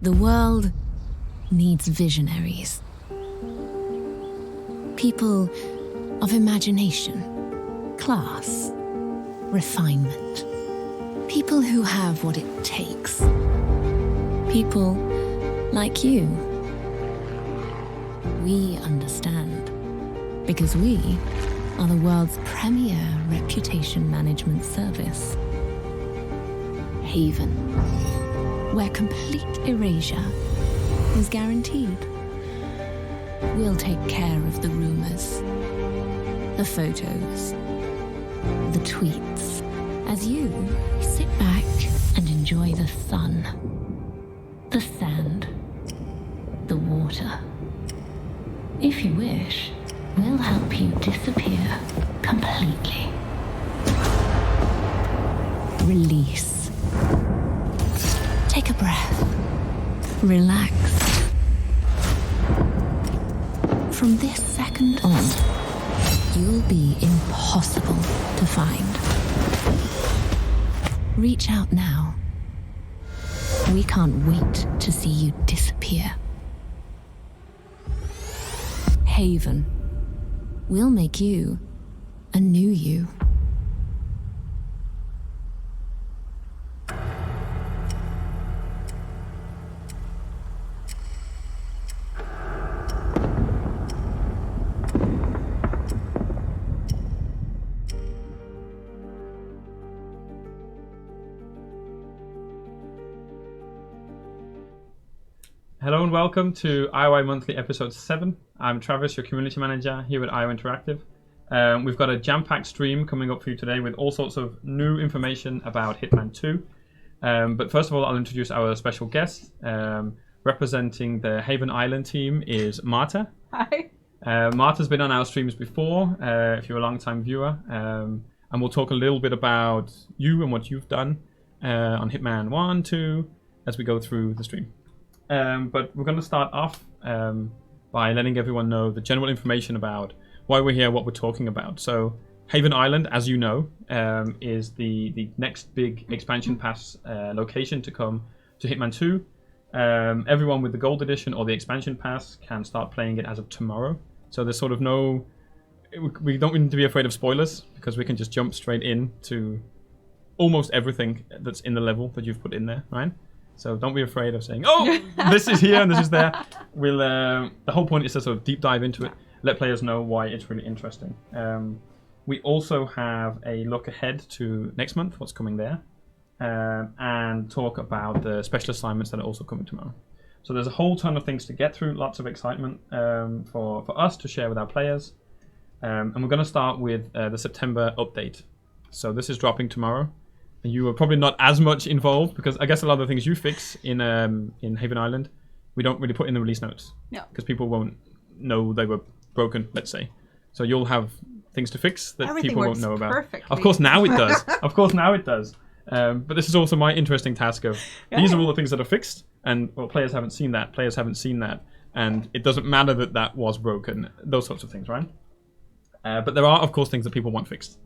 The world needs visionaries. People of imagination, class, refinement. People who have what it takes. People like you. We understand. Because we are the world's premier reputation management service. Haven, where complete erasure is guaranteed. We'll take care of the rumors, the photos, the tweets, as you sit back and enjoy the sun, the sand, the water. If you wish, we'll help you disappear completely. Release. Take a breath. Relax. From this second on, you'll be impossible to find. Reach out now. We can't wait to see you disappear. Haven. We'll make you a new you. Hello and welcome to IOI Monthly Episode 7. I'm Travis, your community manager here at IO Interactive. We've got a jam-packed stream coming up for you today with all sorts of new information about Hitman 2. But first of all, I'll introduce our special guest. Representing the Haven Island team is Marta. Hi. Marta's been on our streams before, if you're a long-time viewer. And we'll talk a little bit about you and what you've done on Hitman 1, 2, as we go through the stream. But we're going to start off by letting everyone know the general information about why we're here, what we're talking about. So Haven Island, as you know, is the next big expansion pass location to come to Hitman 2. Everyone with the Gold Edition or the expansion pass can start playing it as of tomorrow. So there's sort of no... We don't need to be afraid of spoilers because we can just jump straight in to almost everything that's in the level that you've put in there, right? So don't be afraid of saying, oh, this is here and this is there. We'll the whole point is to sort of deep dive into it, let players know why it's really interesting. We also have a look ahead to next month, what's coming there, and talk about the special assignments that are also coming tomorrow. So there's a whole ton of things to get through, lots of excitement for us to share with our players. And we're going to start with the September update. So this is dropping tomorrow. You are probably not as much involved because I guess a lot of the things you fix in Haven Island, we don't really put in the release notes. No. Because people won't know they were broken, let's say. So you'll have things to fix that Everything people won't works know about. perfectly. Of course, now it does. Of course, now it does. But this is also my interesting task of these are all the things that are fixed, and well, players haven't seen that. Players haven't seen that, and it doesn't matter that that was broken. Those sorts of things, right? But there are, of course, things that people want fixed.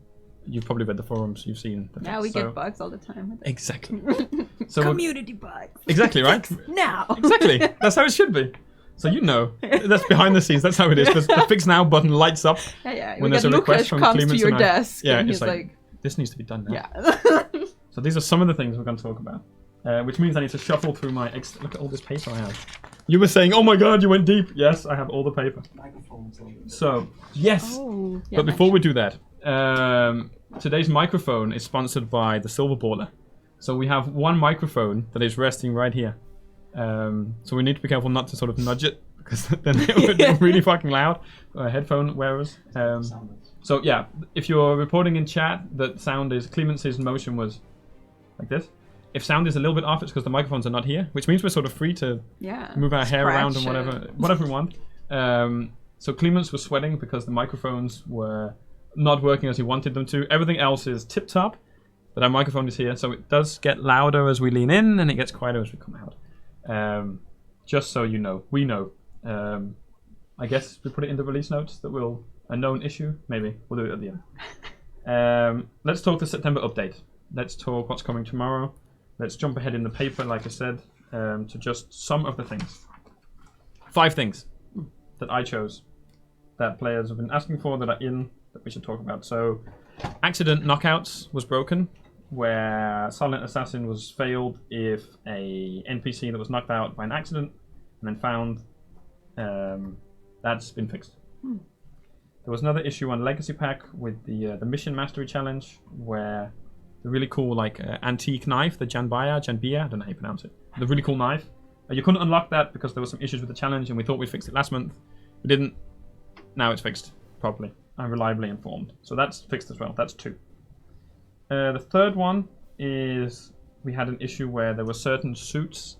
You've probably read the forums, you've seen the Yeah, we get bugs all the time. Exactly. So community bugs. Exactly, right? Now. Exactly. That's how it should be. So you know. That's behind the scenes. That's how it is. The Fix Now button lights up Yeah. when there's a request from comes Clemens to your and I. desk Yeah, and it's he's like, this needs to be done now. yeah. So these are some of the things we're going to talk about. Which means I need to shuffle through my... Look at all this paper I have. You were saying, oh my god, you went deep. Yes, I have all the paper. So, yes. Oh, yeah, But before we do that, today's microphone is sponsored by the Silver Baller. So we have one microphone that is resting right here. So we need to be careful not to sort of nudge it because then it would be really fucking loud. Headphone wearers. So yeah, if you're reporting in chat that sound is... Clemens' motion was like this. If sound is a little bit off, it's because the microphones are not here, which means we're sort of free to move our hair around and whatever we want. So Clemens was sweating because the microphones were not working as he wanted them to. Everything else is tip-top, but our microphone is here, so it does get louder as we lean in, and it gets quieter as we come out. Just so you know. We know. I guess we put it in the release notes that will... A known issue? Maybe. We'll do it at the end. Let's talk the September update. Let's talk what's coming tomorrow. Let's jump ahead in the paper, like I said. to just some of the things. 5 things that I chose that players have been asking for that we should talk about. So, accident knockouts was broken, where Silent Assassin was failed if a NPC that was knocked out by an accident and then found. That's been fixed. There was another issue on Legacy Pack with the Mission Mastery Challenge, where the really cool antique knife, the Janbia, I don't know how you pronounce it. The really cool knife. You couldn't unlock that because there were some issues with the challenge, and we thought we fixed it last month. We didn't. Now it's fixed properly. I'm reliably informed. So that's fixed as well. That's 2. The third one is we had an issue where there were certain suits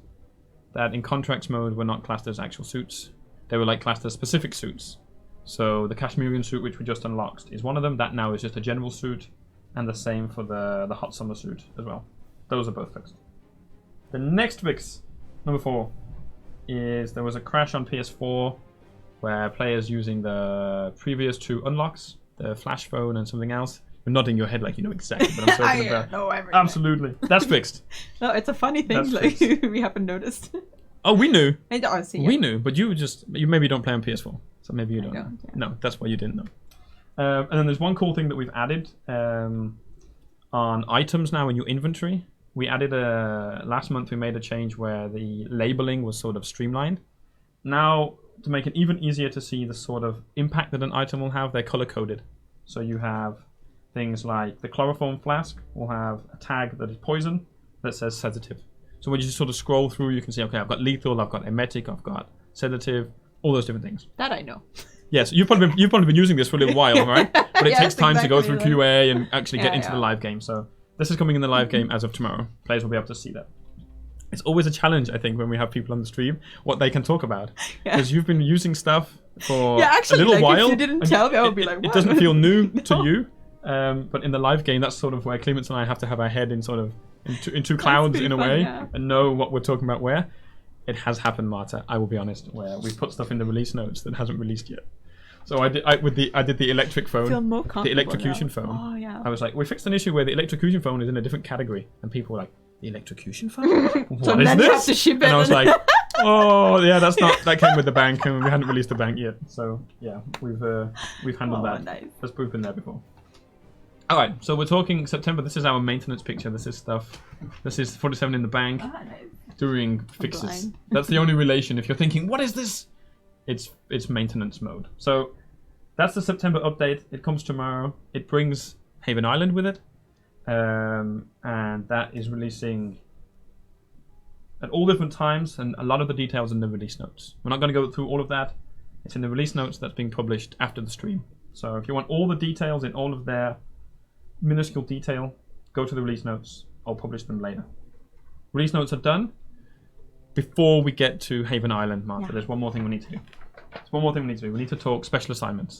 that in contracts mode were not classed as actual suits. They were classed as specific suits. So the Kashmirian suit, which we just unlocked, is one of them. That now is just a general suit, and the same for the hot summer suit as well. Those are both fixed. The next fix, number 4, is there was a crash on PS4 where players using the previous 2 unlocks, the flash phone and something else. You're nodding your head like you know exactly what I'm talking about. know everything. Absolutely. That's fixed. No, it's a funny thing. That's We haven't noticed. Oh, we knew. We knew, but you maybe don't play on PS4, so maybe you don't. don't, yeah. No, that's why you didn't know. And then there's one cool thing that we've added on items now in your inventory. We added last month we made a change where the labeling was sort of streamlined. Now, to make it even easier to see the sort of impact that an item will have, they're color coded. So you have things like the chloroform flask will have a tag that is poison that says sedative. So when you just sort of scroll through, you can see, okay, I've got lethal, I've got emetic, I've got sedative, all those different things. That I know. Yes, you've probably been using this for a little while, right? But it Yes, takes time to go through exactly. QA and actually get Yeah, into yeah. the live game. So this is coming in the live game as of tomorrow. Players will be able to see that. It's always a challenge, I think, when we have people on the stream, what they can talk about. Yeah. Because you've been using stuff for Yeah, actually, a little while. if you didn't and tell me, I would be like, it what? doesn't feel new to No. you. But in the live game, that's sort of where Clements and I have to have our head in sort of in two clouds pretty in a fun, way yeah. and know what we're talking about where. It has happened, Marta, I will be honest, where we put stuff in the release notes that hasn't released yet. So I did the electric phone, Feel more the comfortable electrocution now. phone. Oh, yeah. I was like, we fixed an issue where the electrocution phone is in a different category, and people were like, the electrocution phone? So What is then you have this? to ship it. And I was like, oh yeah, that came with the bank, and we hadn't released the bank yet. So yeah, we've handled that. Nice. There's proof in there before. All right, so we're talking September. This is our maintenance picture. This is stuff. This is 47 in the bank Ah, nice. doing fixes. blind. That's the only relation. If you're thinking, what is this? It's maintenance mode. So that's the September update. It comes tomorrow. It brings Haven Island with it, and that is releasing at all different times. And a lot of the details in the release notes. We're not going to go through all of that. It's in the release notes that's being published after the stream. So if you want all the details in all of their minuscule detail, go to the release notes. I'll publish them later. Release notes are done. Before we get to Haven Island, Martha, there's one more thing we need to do. We need to talk special assignments.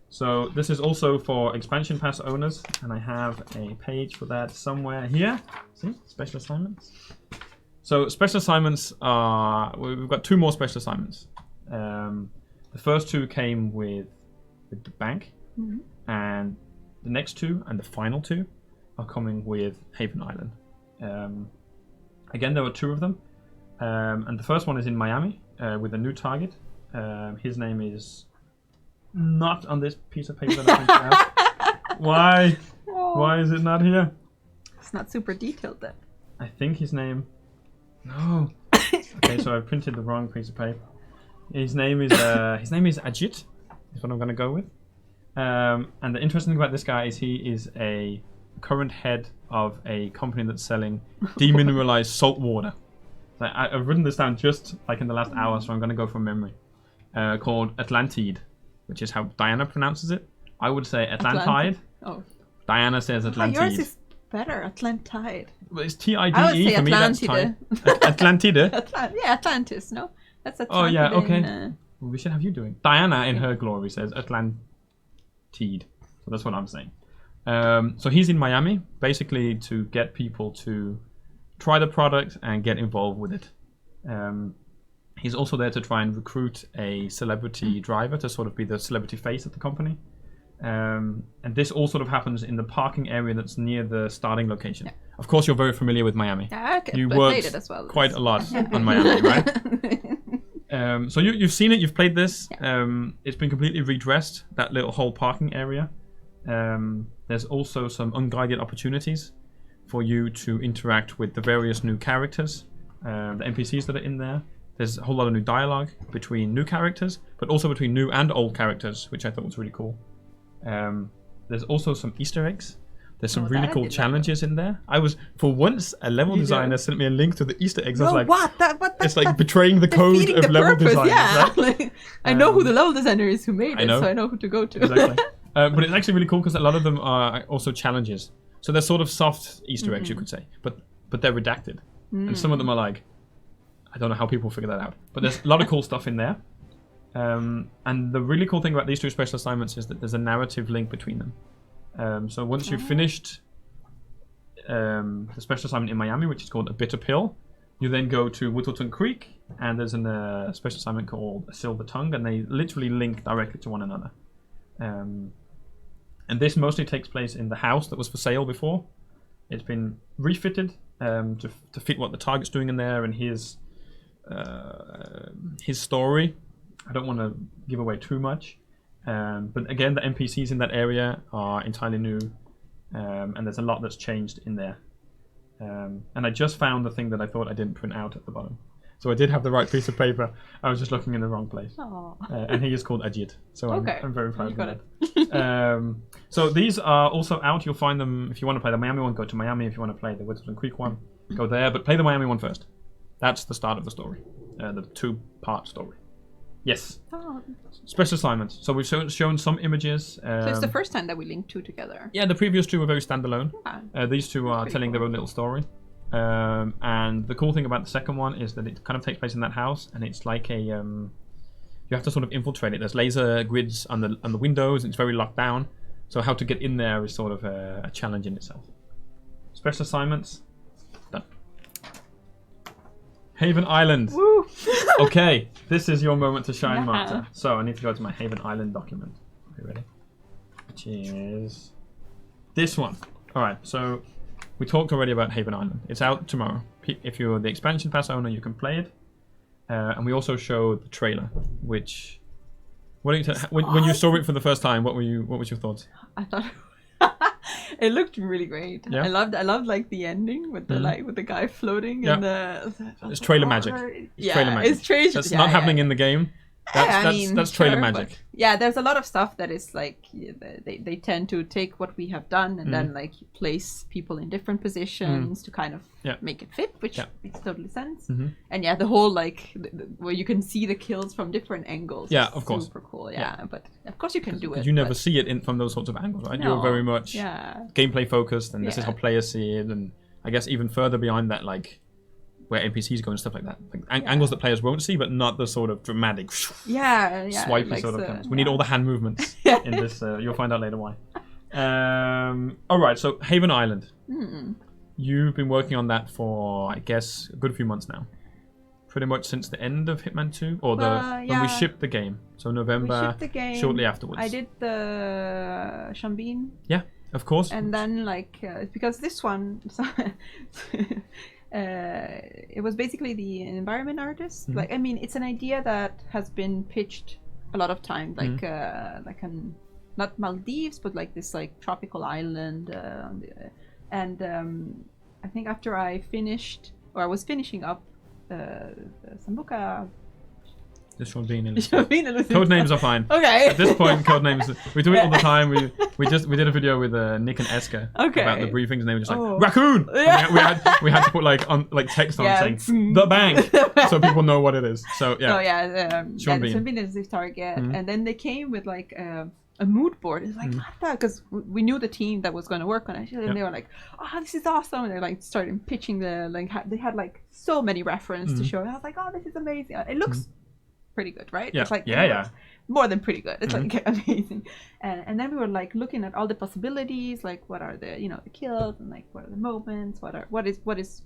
So this is also for expansion pass owners, and I have a page for that somewhere here. See, special assignments. So special assignments are, we've got 2 more special assignments. The first 2 came with the bank, and the next 2 and the final 2 are coming with Haven Island. Again, there were 2 of them, and the first one is in Miami with a new target. His name is not on this piece of paper that I printed out. Why? Oh. Why is it not here? It's not super detailed then. I think his name. No. Okay, so I printed the wrong piece of paper. His name is Ajit. Is what I'm going to go with. And the interesting thing about this guy is he is a current head of a company that's selling demineralized salt water. So I've written this down just like in the last hour, so I'm going to go from memory. Called Atlantide, which is how Diana pronounces it. I would say Atlantide. Oh. Diana says Atlantide. Yours is better. Atlantide. Well, it's I would T-I-D-E say for me. That's Atlantide. Atlantide. Yeah, Atlantis, no? That's Atlantide. Oh yeah, okay. In, Well, we should have you doing. Diana, in her glory, says Atlantide. So that's what I'm saying. So he's in Miami, basically to get people to try the product and get involved with it. He's also there to try and recruit a celebrity driver to sort of be the celebrity face of the company. And this all sort of happens in the parking area that's near the starting location. Yeah. of course, you're very familiar with Miami. Yeah, okay. You I worked played it as well. quite a lot on Miami, right? So you've seen it, you've played this. Yeah. It's been completely redressed, that little whole parking area. There's also some unguided opportunities for you to interact with the various new characters, the NPCs that are in there. There's a whole lot of new dialogue between new characters, but also between new and old characters, which I thought was really cool. There's also some Easter eggs. There's some really cool challenges in there. I was, for once, a level designer sent me a link to the Easter eggs. I was like, what? It's like betraying the code of level design. Yeah, right? like, I know who the level designer is who made it, know. so I know who to go to. Exactly. But it's actually really cool because a lot of them are also challenges. So they're sort of soft Easter eggs, you could say, but they're redacted. And some of them are like, I don't know how people figure that out. But there's a lot of cool stuff in there. And the really cool thing about these two special assignments is that there's a narrative link between them. So once you've finished the special assignment in Miami, which is called A Bitter Pill, you then go to Whittleton Creek, and there's a special assignment called A Silver Tongue, and they literally link directly to one another. And this mostly takes place in the house that was for sale before. It's been refitted to fit what the target's doing in there and his story. I don't want to give away too much. But again, the NPCs in that area are entirely new, and there's a lot that's changed in there. And I just found the thing that I thought I didn't print out at the bottom. So I did have the right piece of paper. I was just looking in the wrong place. And he is called Ajit. So I'm very proud of that. So these are also out. You'll find them if you want to play the Miami one. Go to Miami. If you want to play the Whittleton Creek one, go there. But play the Miami one first. That's the start of the story, the two-part story. Yes. Special assignments. So we've shown some images. So it's the first time that we linked two together. Yeah, the previous two were very standalone. Yeah. These two are telling their own little story. And the cool thing about the second one is that it kind of takes place in that house, and it's like a you have to sort of infiltrate it. There's laser grids on the windows, and it's very locked down. So how to get in there is sort of a challenge in itself. Special assignments done. Haven Island. Woo! Okay, this is your moment to shine, Yeah. Marta. So I need to go to my Haven Island document. Are you ready? Which is this one. All right. So we talked already about Haven Island. It's out tomorrow. If you're the expansion pass owner, you can play it. And we also showed the trailer, which when you saw it for the first time, what was your thoughts? I thought it looked really great. Yeah. I loved like the ending with the with the guy floating in the. It's trailer magic. Trailer magic. It's trailer. That's not happening in the game. That's trailer magic. Yeah, there's a lot of stuff that is like they tend to take what we have done and then like place people in different positions to kind of make it fit, which makes totally sense. And the whole like where you can see the kills from different angles. Yeah, of course. Super cool. Yeah, but of course you can do it. You never see it from those sorts of angles, right? No. You're very much gameplay focused, and this is how players see it, and I guess even further behind that, like where NPCs go and stuff like that. Like angles that players won't see, but not the sort of dramatic swipey like sort of cameras. We need all the hand movements in this. You'll find out later why. All right, so Haven Island. You've been working on that for, I guess, a good few months now. Pretty much since the end of Hitman 2, or when we shipped the game. So November, we shipped the game shortly afterwards. I did the Shambin. Yeah, of course. And then because this one... it was basically the environment artist. Like, I mean, it's an idea that has been pitched a lot of times, like not Maldives, but like this like tropical island. I think after I was finishing up Sambuca. The Shambin. Code names are fine. Okay. At this point, code names, we do it all the time. We did a video with Nick and Eska about the briefings, and they were just like raccoon. Yeah. We had to put like text on saying the bank so people know what it is. So yeah. Shambin is the target, and then they came with like a mood board. It's like because we knew the team that was going to work on it, and they were like, "Oh, this is awesome!" And they like started pitching they had like so many references to show. And I was like, "Oh, this is amazing! It looks." Pretty good, right? Yeah. It's like more than pretty good. It's like amazing. And then we were like looking at all the possibilities, like what are the the kills and like what are the moments, what is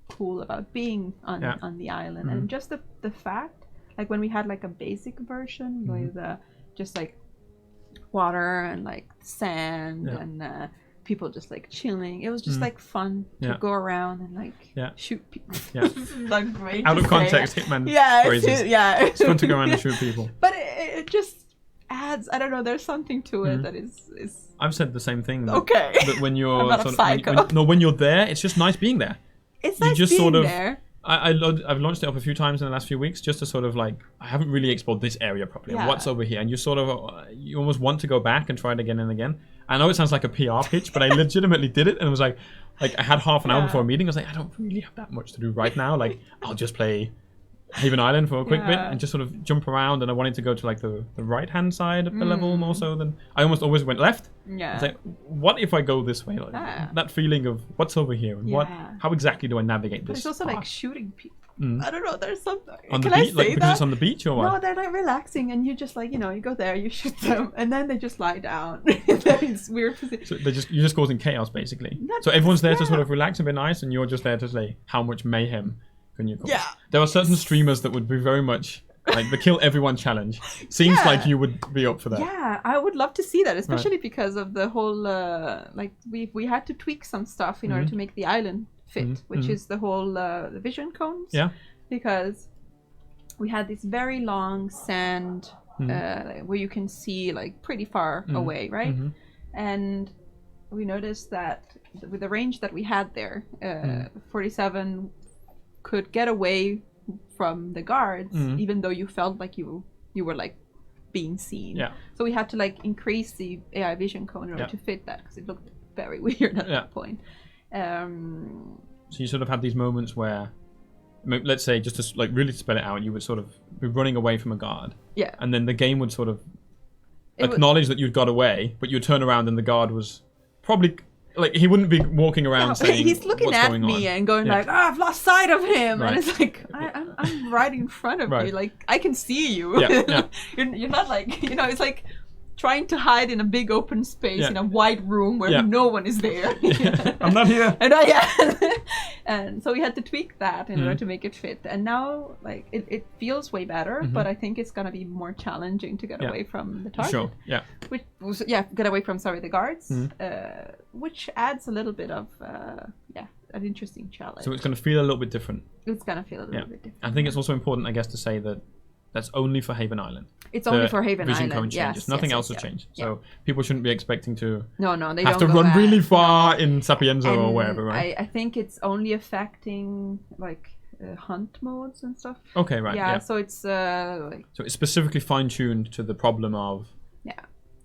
cool about being on the island, and just the fact like when we had like a basic version with just like water and like sand and people just like chilling. It was just like fun to go around and like shoot people. Yeah. Like great. Out of context, Hitman. Yeah, phrases. It's fun to go around and shoot people. But it just adds. I don't know. There's something to it that is. I've said the same thing. Okay. That when you're I'm not a psycho. when you're there, it's just nice being there. It's you nice just being sort of, there. I've launched it up a few times in the last few weeks just to sort of like, I haven't really explored this area properly. Yeah. What's over here? And you sort of, you almost want to go back and try it again and again. I know it sounds like a PR pitch, but I legitimately did it. And it was like I had half an hour before a meeting. I was like, I don't really have that much to do right now. Like, I'll just play Haven Island for a quick bit and just sort of jump around. And I wanted to go to like the right hand side of the level more so than I almost always went left. Yeah. It's like, what if I go this way? Like, that feeling of what's over here and how exactly do I navigate this? But it's also path? like shooting people. I don't know. There's something. On Can the I beach, say like that? because it's on the beach or what? No, they're like relaxing, and you just like you go there, you shoot them, and then they just lie down. It's weird position. So you're just causing chaos basically. So everyone's there to sort of relax and be nice, and you're just there to say how much mayhem can you cause. Yeah. There are certain streamers that would be very much like the kill everyone challenge. Seems like you would be up for that. Yeah, I would love to see that, especially because of the whole like we had to tweak some stuff in order to make the island fit, which is the whole the vision cones. Yeah. Because we had this very long sand where you can see like pretty far away, right? And we noticed that with the range that we had there, 47 could get away from the guards even though you felt like you were like being seen. Yeah. So we had to like increase the AI vision cone in order to fit that because it looked very weird at that point. So you sort of had these moments where, let's say, just to like really spell it out, you would sort of be running away from a guard. Yeah. And then the game would sort of acknowledge that you'd got away, but you'd turn around and the guard was probably like he wouldn't be walking around saying he's looking what's at going me on. And going like, I've lost sight of him, and it's like I'm right in front of you, like I can see you. You're not like it's like trying to hide in a big open space in a wide room where no one is there. I'm not here. And and so we had to tweak that in order to make it fit. And now like it feels way better, but I think it's gonna be more challenging to get away from the target. Sure. Yeah. Which was get away from the guards, which adds a little bit of an interesting challenge. So it's gonna feel a little bit different. It's gonna feel a little bit different. I think it's also important, I guess, to say that that's only for Haven Island. It's only for Haven vision Island. Cone changes. Nothing else has changed. So people shouldn't be expecting to they have don't to go run back. really far in Sapienza or wherever, right? I think it's only affecting like hunt modes and stuff. Okay, right. Yeah. So it's like, so it's specifically fine tuned to the problem of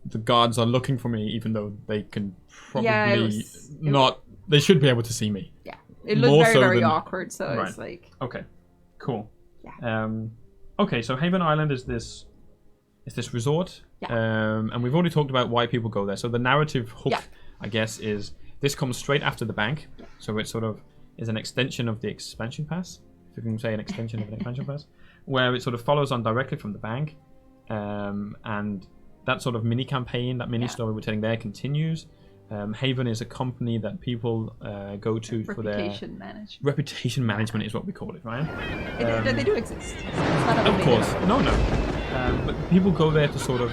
the guards are looking for me, even though they can probably they should be able to see me. Yeah. It looked very awkward. So it's like okay, cool. Yeah. Okay, so Haven Island is this resort, and we've already talked about why people go there. So the narrative hook, I guess, is this comes straight after the bank, so it sort of is an extension of the expansion pass, if you can say an extension of an expansion pass, where it sort of follows on directly from the bank, and that sort of mini campaign, that mini story we're telling there continues. Haven is a company that people go to for their reputation management is what we call it, right? They do exist. Of course, no. But people go there to sort of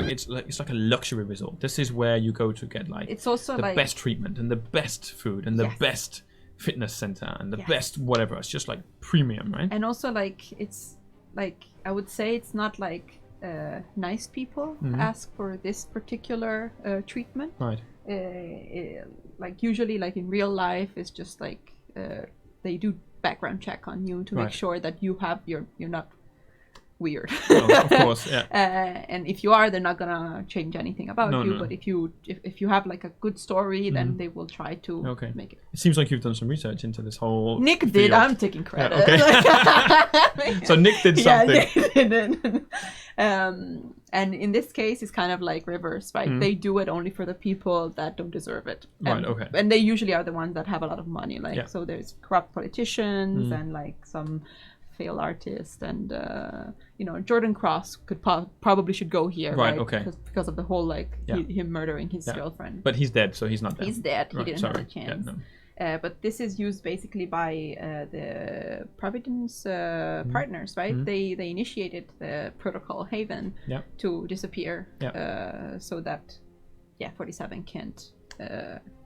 it's like a luxury resort. This is where you go to get like it's also the like best treatment and the best food and the best fitness center and the best whatever. It's just like premium, right? And also like it's like I would say it's not like nice people ask for this particular treatment, right? Like usually like in real life it's just like they do background check on you to make sure that you're not weird. Of course, yeah. And if you are, they're not gonna change anything about you. But if you have like a good story, then they will try to make it. It seems like you've done some research into this whole Nick field. did. I'm taking credit. So Nick did something. Yeah, Nick did. And in this case, it's kind of like reverse, right? They do it only for the people that don't deserve it. Right. Okay. And they usually are the ones that have a lot of money. Like so, there's corrupt politicians and like some failed artist, and Jordan Cross could probably should go here, right? Okay. Because of the whole like him murdering his girlfriend. But he's dead, so he's not dead. He's dead. He didn't have a chance. But this is used basically by the Providence partners, right? They initiated the protocol Haven to disappear, so that 47 can't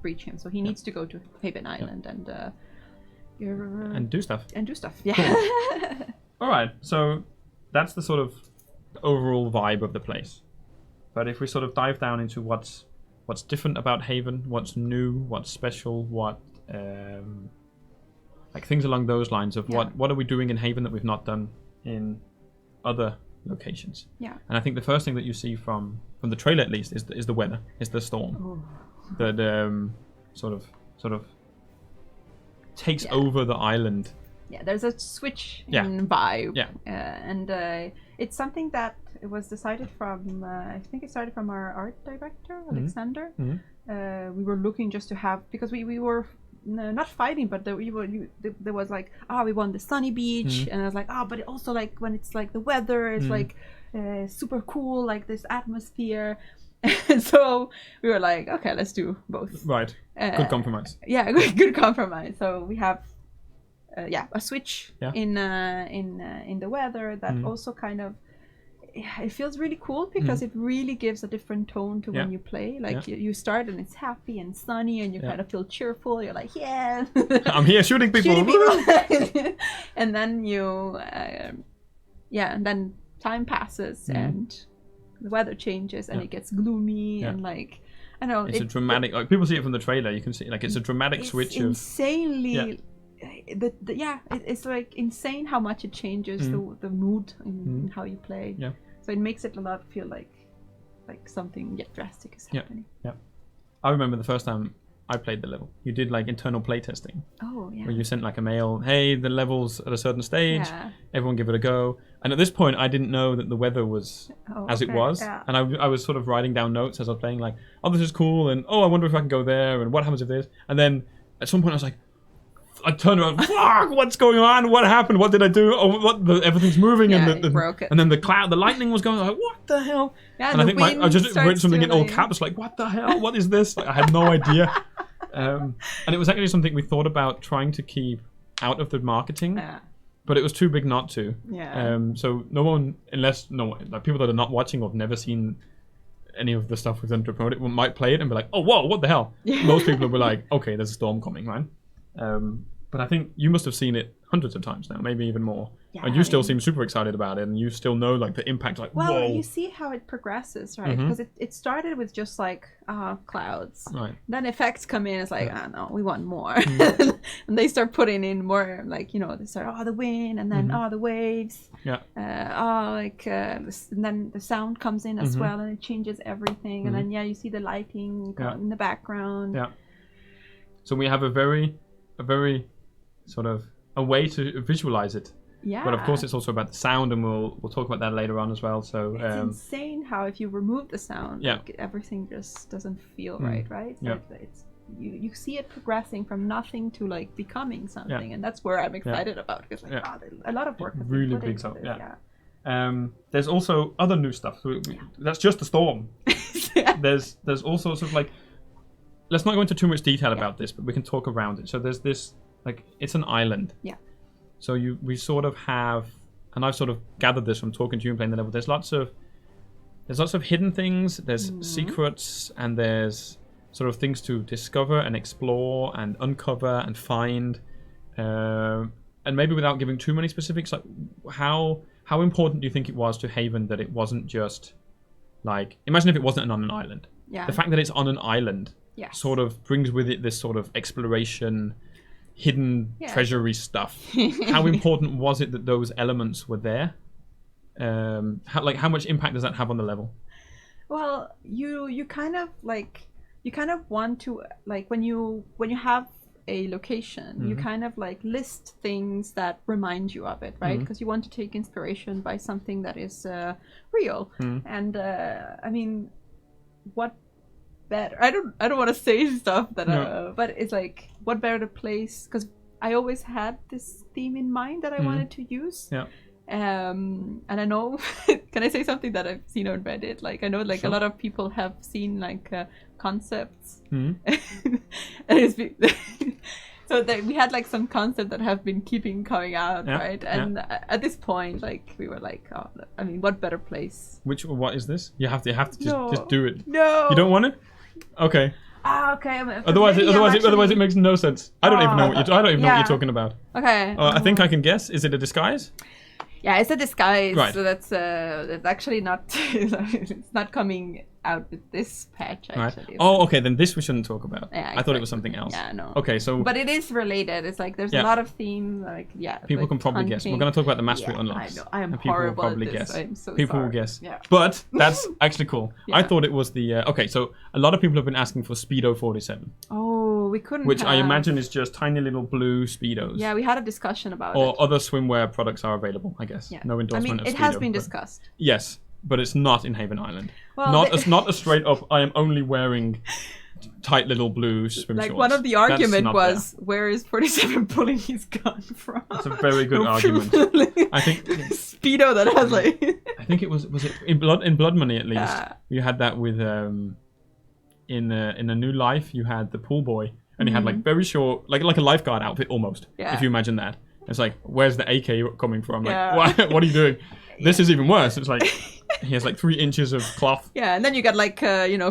breach him. So he needs to go to Haven Island and do stuff. Yeah. Cool. All right, so that's the sort of overall vibe of the place. But if we sort of dive down into what's different about Haven, what's new, what's special, what like things along those lines of what are we doing in Haven that we've not done in other locations. Yeah. And I think the first thing that you see from the trailer at least is the weather, is the storm. Ooh. That sort of takes over the island. Yeah, there's a switch in vibe. Yeah. And it's something that it was decided from, I think it started from our art director, Alexander. Mm-hmm. We were looking just to have, because we were not fighting, but there was like, we want the sunny beach. And I was like, but it also like when it's like the weather is like super cool, like this atmosphere. And so we were like, okay, let's do both. Right. Good compromise. Yeah, good compromise. So we have a switch in the weather that also kind of, it feels really cool because it really gives a different tone to when you play. Like you start and it's happy and sunny and you kind of feel cheerful. You're like, yeah, I'm here shooting people. And then and then time passes and the weather changes and it gets gloomy and like, I know it's a dramatic. Like people see it from the trailer. You can see like it's a dramatic switch insanely. It's like insane how much it changes the mood in how you play. Yeah. So it makes it a lot feel like something drastic is happening. Yeah. I remember the first time I played the level. You did like internal playtesting. Oh yeah. Where you sent like a mail, hey, the level's at a certain stage. Yeah. Everyone give it a go. And at this point, I didn't know that the weather was as it was. Yeah. And I was sort of writing down notes as I was playing, like, oh, this is cool, and oh, I wonder if I can go there, and what happens if this? And then at some point, I was like, I turned around, fuck, what's going on? What happened? What did I do? Oh, everything's moving, and then the lightning was going. Like, what the hell? Yeah, and I think I just wrote something in all caps, like, what the hell? What is this? Like, I had no idea. And it was actually something we thought about trying to keep out of the marketing, but it was too big not to. Yeah. So like people that are not watching or have never seen any of the stuff we've done to promote it might play it and be like, oh, whoa, what the hell? Most people will be like, okay, there's a storm coming, right? But I think you must have seen it hundreds of times now, maybe even more. Yeah, and you still seem super excited about it, and you still know like the impact, like, whoa. Well, you see how it progresses, right? Because it started with just like clouds. Right. Then effects come in, it's like, no, we want more. And they start putting in more, like, they start, the wind, and then, the waves. Yeah. And then the sound comes in as well, and it changes everything. And then, you see the lighting in the background. Yeah. So we have a very sort of a way to visualize it. Yeah. But of course, it's also about the sound, and we'll talk about that later on as well. So it's insane how if you remove the sound, like, everything just doesn't feel right? So it's you see it progressing from nothing to like becoming something, and that's where I'm excited about, because like a lot of work has really been put big into stuff. this, There's also other new stuff. So that's just the storm. There's all sorts of like. Let's not go into too much detail about this, but we can talk around it. So there's this, like, it's an island. Yeah. So we sort of have, and I've sort of gathered this from talking to you and playing the level. There's lots of hidden things. There's secrets, and there's sort of things to discover and explore and uncover and find. And maybe without giving too many specifics, like how important do you think it was to Haven that it wasn't just like, imagine if it wasn't on an island. Yeah. The fact that it's on an island. Yes. Sort of brings with it this sort of exploration, hidden treasury stuff. How important was it that those elements were there? How much impact does that have on the level? Well, you kind of want to, like, when you have a location, you kind of like list things that remind you of it, right? Because you want to take inspiration by something that is real. And I mean, what better? I don't want to say stuff that but it's like, what better place? Because I always had this theme in mind that I wanted to use. Yeah. And I know, can I say something that I've seen on Reddit? Like, I know, like, a lot of people have seen like concepts. And so we had like some concept that have been keeping coming out, right? And at this point, like, we were like, oh, I mean, what better place? What is this? You have to just do it. No. You don't want it? Okay. Okay. Otherwise, it makes no sense. I don't even know what you're talking about. Okay. I think I can guess. Is it a disguise? Yeah, it's a disguise. Right. So that's actually not. It's not coming out with this patch actually. Right. Oh, okay. Then this we shouldn't talk about. Yeah, I thought it was something else. Yeah, no. Okay, so. But it is related. It's like there's a lot of theme. People like can probably guess. We're going to talk about the mastery Yeah, unlocks. I know. I am and people horrible will probably at this. guess. I'm so people will sorry. guess. Yeah. But that's actually cool. I Yeah. thought it was the. Okay, so a lot of people have been asking for Speedo 47, Oh, we couldn't. which I have- imagine is just tiny little blue Speedos. Yeah, we had a discussion about Or it. other swimwear products are available, I guess. Yeah. No I endorsement mean, of it Speedo. has been but- discussed. Yes, but it's not in Haven Island. Well, Not a straight up. I am only wearing tight little blue swim like shorts. one of the That's argument not was, where is 47 pulling his gun from? It's a very good argument. I think Speedo that has like. I think it was it in Blood Money at least. Yeah. You had that with in a New Life you had the pool boy and he had like very short like a lifeguard outfit almost. Yeah. If you imagine that. It's like, where's the AK coming from? Like, Yeah. what are you doing? This is even worse. It's like he has like 3 inches of cloth. Yeah, and then you got like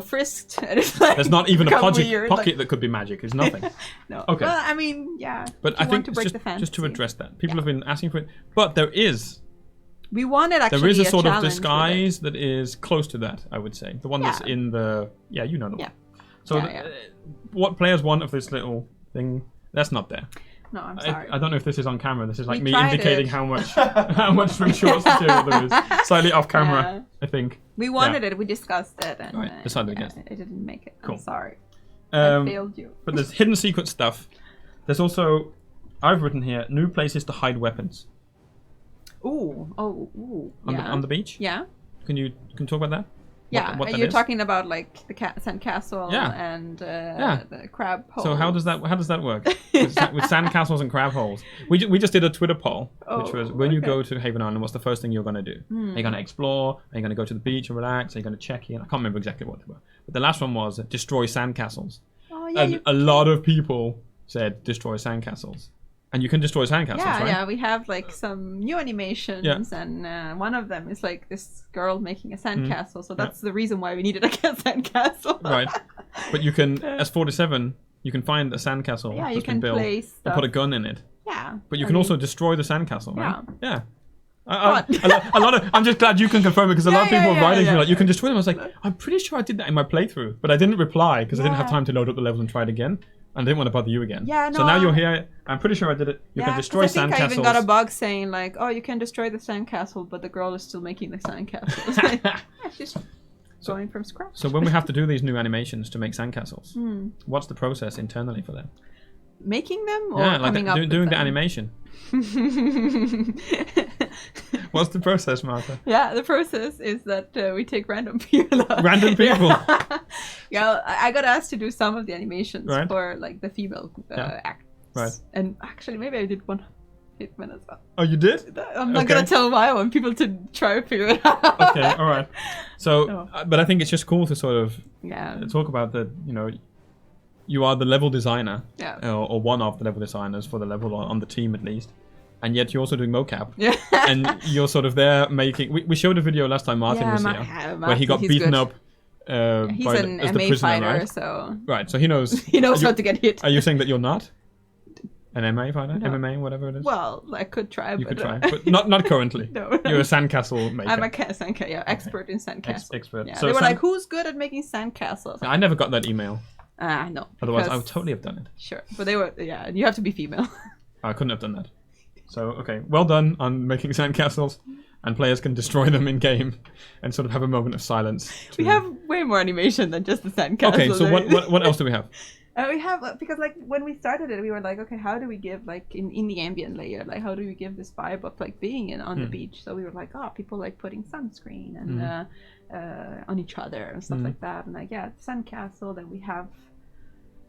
frisked. And it's like, There's not even a become pocket weird, that could be magic. It's nothing. No. Okay. Well, I mean, yeah. But if I you think want to break it's the just to fantasy. address that. People have been asking for it. But there is We wanted actually. there is a sort of challenge with it. disguise that is close to that, I would say. The one that's Yeah. in the you know the Yeah. one. So Yeah, what players want of this little thing, that's not there. No, I'm sorry. I don't know if this is on camera. This is like We me tried indicating it. how much swim shorts material there is. Slightly off camera, Yeah. I think. We wanted it. We discussed it, and Right, decided against it didn't make it. Cool. I'm sorry. I Um, failed you. but there's hidden secret stuff. There's also, I've written here, new places to hide weapons Ooh. Oh. Ooh. on, Yeah. on the beach. Yeah. Can you talk about that? Yeah. what that You're is? talking about like the sand castle Yeah. and Yeah. the crab hole. So how does that work with sand castles and crab holes? We just did a Twitter poll, which was when you okay. go to Haven Island, what's the first thing you're going to do? Are you going to explore? Are you going to go to the beach and relax? Are you going to check in? I can't remember exactly what they were, but the last one was destroy sand castles. Oh yeah. And a lot of people said destroy sand castles, and you can destroy sand castles, Yeah, right? yeah, we have like some new animations, Yeah. and one of them is like this girl making a sandcastle. So Yeah. that's the reason why we needed a sandcastle. Right. But you can, as 47, you can find a sandcastle Yeah, you that's been can built place and put a stuff. gun in it. Yeah. But you I can mean, also destroy the sandcastle, right? Yeah. Yeah. A lot of. I'm just glad you can confirm it because a lot of Yeah, people yeah, were writing yeah, me like, yeah. you can destroy them. I was like, I'm pretty sure I did that in my playthrough, but I didn't reply because I didn't have Yeah. time to load up the level and try it again, and I didn't want to bother you again. Yeah, So no, now you're here. I'm pretty sure I did it. You Yeah, can 'cause destroy I think I even got a sandcastles. bug saying like, oh, you can destroy the sandcastle, but the girl is still making the sandcastle. It's like, yeah, she's going from scratch. So when we have to do these new animations to make sandcastles, Hmm. what's the process internally for them? Making them or Yeah, like coming up with doing the them? animation. What's the process, Martha? Yeah, the process is that we take random people. Random people. Yeah, I got asked to do some of the animations Right. for like the female Yeah. acts. Right. And actually, maybe I did one Hitman as well. Oh, you did? I'm not Okay. gonna tell why. I want people to try to figure it out. Okay, all right. So, No. but I think it's just cool to sort of Yeah. talk about that. You know, you are the level designer, Yeah. or one of the level designers for the level on the team at least, and yet you're also doing mocap. Yeah. And you're sort of there making. We showed a video last time Martin Yeah, was Ma- here, yeah, where he got Martin, he's beaten good. up. He's By an as the MA prisoner, fighter, right? so Right. So he knows. he knows Are you- how to get hit. Are you saying that you're not an MA fighter, No. MMA, whatever it is? Well, I could try, you but could try, but not currently. no. You're a sandcastle maker. I'm a expert in sandcastles. Expert. Yeah, So they were sand- like, "Who's good at making sandcastles?" I never got that email. No. Otherwise, I because- would totally have done it. Sure, but they were. Yeah, and you have to be female. I couldn't have done that. So, okay, well done on making sandcastles, and players can destroy them in game, and sort of have a moment of silence. We have way more animation than just the sandcastle. Okay, so what else do we have? We have because like when we started it, we were like, okay, how do we give like in the ambient layer, like how do we give this vibe of like being on the beach? So we were like, oh, people like putting sunscreen and on each other and stuff like that, and like yeah, sandcastle. Then we have.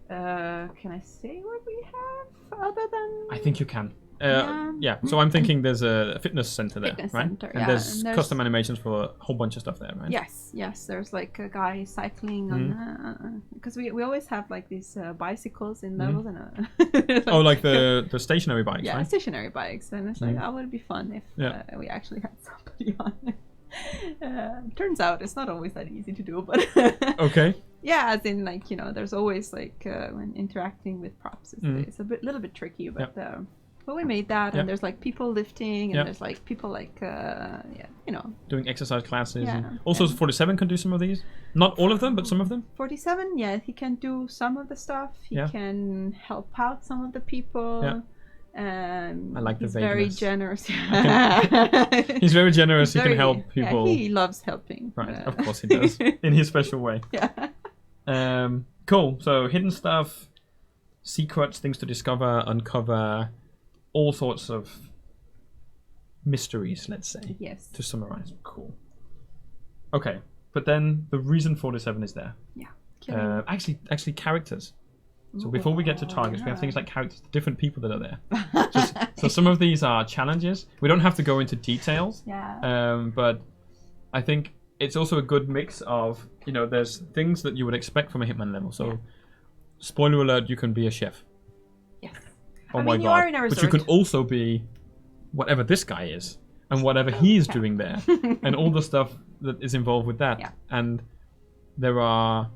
Can I say what we have other than? I think you can. Yeah. Yeah, so I'm thinking there's a fitness center there, Fitness right? center, and yeah, there's and there's- custom animations for a whole bunch of stuff there, right? Yes. There's like a guy cycling on because we always have like these bicycles in levels and Oh, like the stationary bikes, yeah, right? stationary bikes, and it's like that would be fun if Yeah. we actually had somebody on it. Turns out it's not always that easy to do, but Okay. Yeah, as in like, you know, there's always like when interacting with props, it's a little bit tricky, but we made that, and there's like people lifting, and there's like people like you know, doing exercise classes. Yeah, And also, 47 can do some of these. Not all of them, but some of them. 47, yeah, he can do some of the stuff. He can help out some of the people. Yeah. I like the he's very vagueness. generous. He's very generous. He can help people. Yeah, he loves helping. Right, of course he does, in his special way. Yeah. Cool. So hidden stuff, secrets, things to discover, uncover, all sorts of mysteries. Let's say. Yes. To summarize. Cool. Okay, but then the reason 47 is there. Yeah. Actually, characters. So before we get to targets, we have things like characters, different people that are there. So some of these are challenges. We don't have to go into details. Yeah. But I think it's also a good mix of, you know, there's things that you would expect from a Hitman level. So, spoiler alert, you can be a chef. Yes. Oh I my mean, you god. are in a But you resort. can also be whatever this guy is and whatever he's doing there and all the stuff that is involved with that. Yeah. And there are,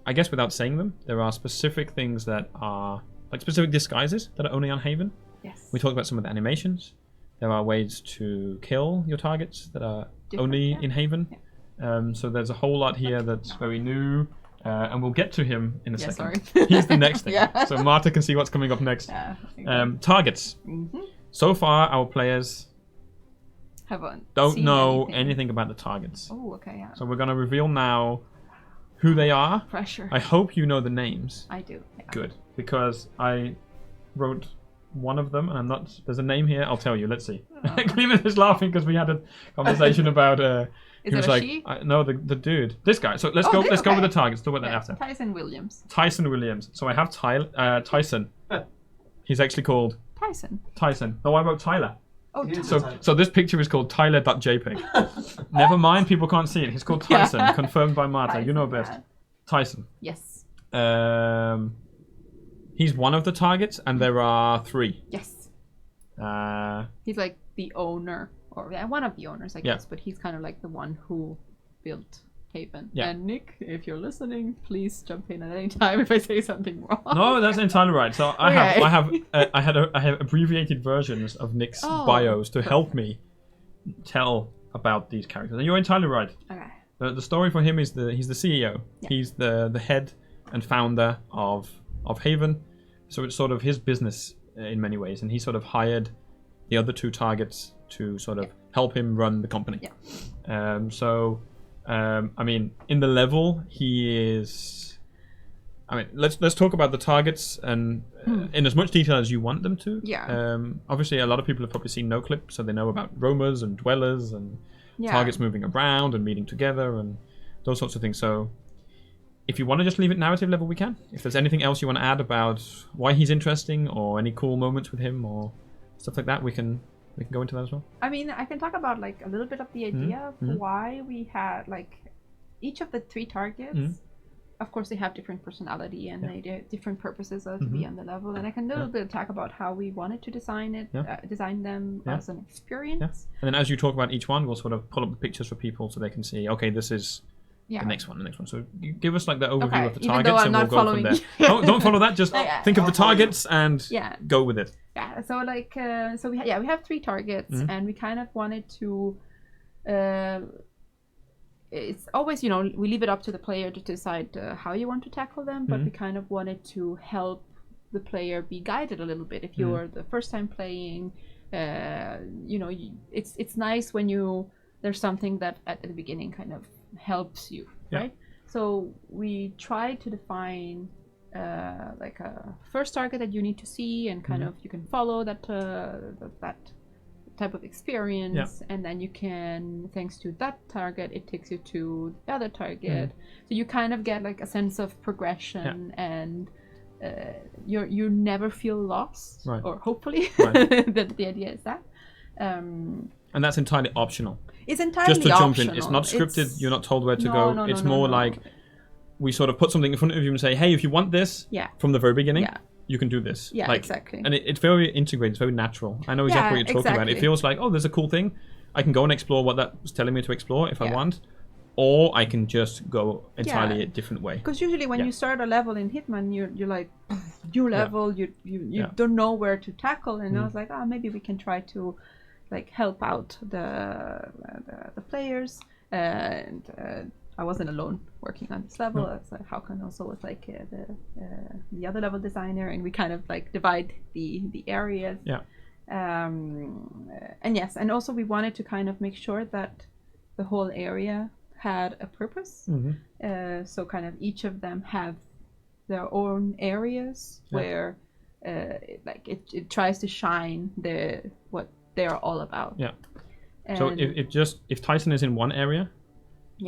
I guess without saying them, there are specific things that are, like specific disguises that are only on Haven. Yes. We talked about some of the animations. There are ways to kill your targets that are only in Haven. Yeah. So there's a whole lot here that's very new. And we'll get to him in a second. Sorry. He's the next thing. Yeah. So Marta can see what's coming up next. Yeah. Targets. So far, our players don't know anything about the targets. Oh, okay, yeah. So we're going to reveal now who they are. Pressure. I hope you know the names. I do. Yeah. Good. Because I wrote one of them, and I'm not... There's a name here. I'll tell you. Let's see. Cleveland is laughing because we had a conversation about... Is he was it a like, she? no, the dude. This guy. So let's go with the targets. Talk about that after. Tyson Williams. Tyson Williams. So I have Tyson. He's actually called... Tyson. No, I wrote Tyler. Oh, So this picture is called Tyler.jpg. Never mind, people can't see it. He's called Tyson, confirmed by Marta. Tyson, you know best. Tyson. Yes. He's one of the targets, and there are 3. Yes. Uh, He's like the owner, or one of the owners, I guess, but he's kind of like the one who built Haven. Yeah. And Nick, if you're listening, please jump in at any time if I say something wrong. no, that's entirely right. So I have abbreviated versions of Nick's bios to help me tell about these characters. And you're entirely right. Okay. The story for him is he's the CEO. Yeah. He's the head and founder of Haven. So it's sort of his business in many ways, and he sort of hired the other 2 targets to sort of help him run the company. Yeah. I mean, in the level, he is... I mean, let's talk about the targets and in as much detail as you want them to. Yeah. Obviously, a lot of people have probably seen NoClip, so they know about roamers and dwellers and targets moving around and meeting together and those sorts of things. So if you want to just leave it narrative level, we can. If there's anything else you want to add about why he's interesting or any cool moments with him or stuff like that, we can go into that as well. I mean, I can talk about like a little bit of the idea of why we had like each of the 3 targets. Of course, they have different personality and they have different purposes to be on the level. And I can do a little bit talk about how we wanted to design them as an experience. Yeah. And then as you talk about each one, we'll sort of pull up the pictures for people so they can see, okay, this is the next one. So you give us like the overview of the targets and we'll go from there. Don't follow that, just think of the targets and go with it. Yeah, so like, we have 3 targets and we kind of wanted to, it's always, you know, we leave it up to the player to decide how you want to tackle them, but we kind of wanted to help the player be guided a little bit. If you're the first time playing, you know, it's nice when there's something that at the beginning kind of helps you, right? So we tried to define like a first target that you need to see and kind of you can follow that type of experience, and then you can, thanks to that target, it takes you to the other target. So you kind of get like a sense of progression and you never feel lost, or hopefully that the idea is that. And that's entirely optional. It's entirely just to optional. jump in, it's not scripted. You're not told where to go. It's more like we sort of put something in front of you and say, hey, if you want this from the very beginning, you can do this. Yeah, like, exactly. And it's very integrated. It's very natural. I know exactly what you're talking about. It feels like, oh, there's a cool thing. I can go and explore what that was telling me to explore if I want. or I can just go entirely Yeah. a different way. Because usually when Yeah. you start a level in Hitman, you're like new level, you don't know where to tackle, and I was like, maybe we can try to like help out the players, and I wasn't alone working on this level. No. So Håkan also was like the other level designer, and we kind of like divide the areas. Yeah. And yes, and also we wanted to kind of make sure that the whole area had a purpose. So kind of each of them have their own areas where it tries to shine what they're all about. Yeah. And So if Tyson is in one area,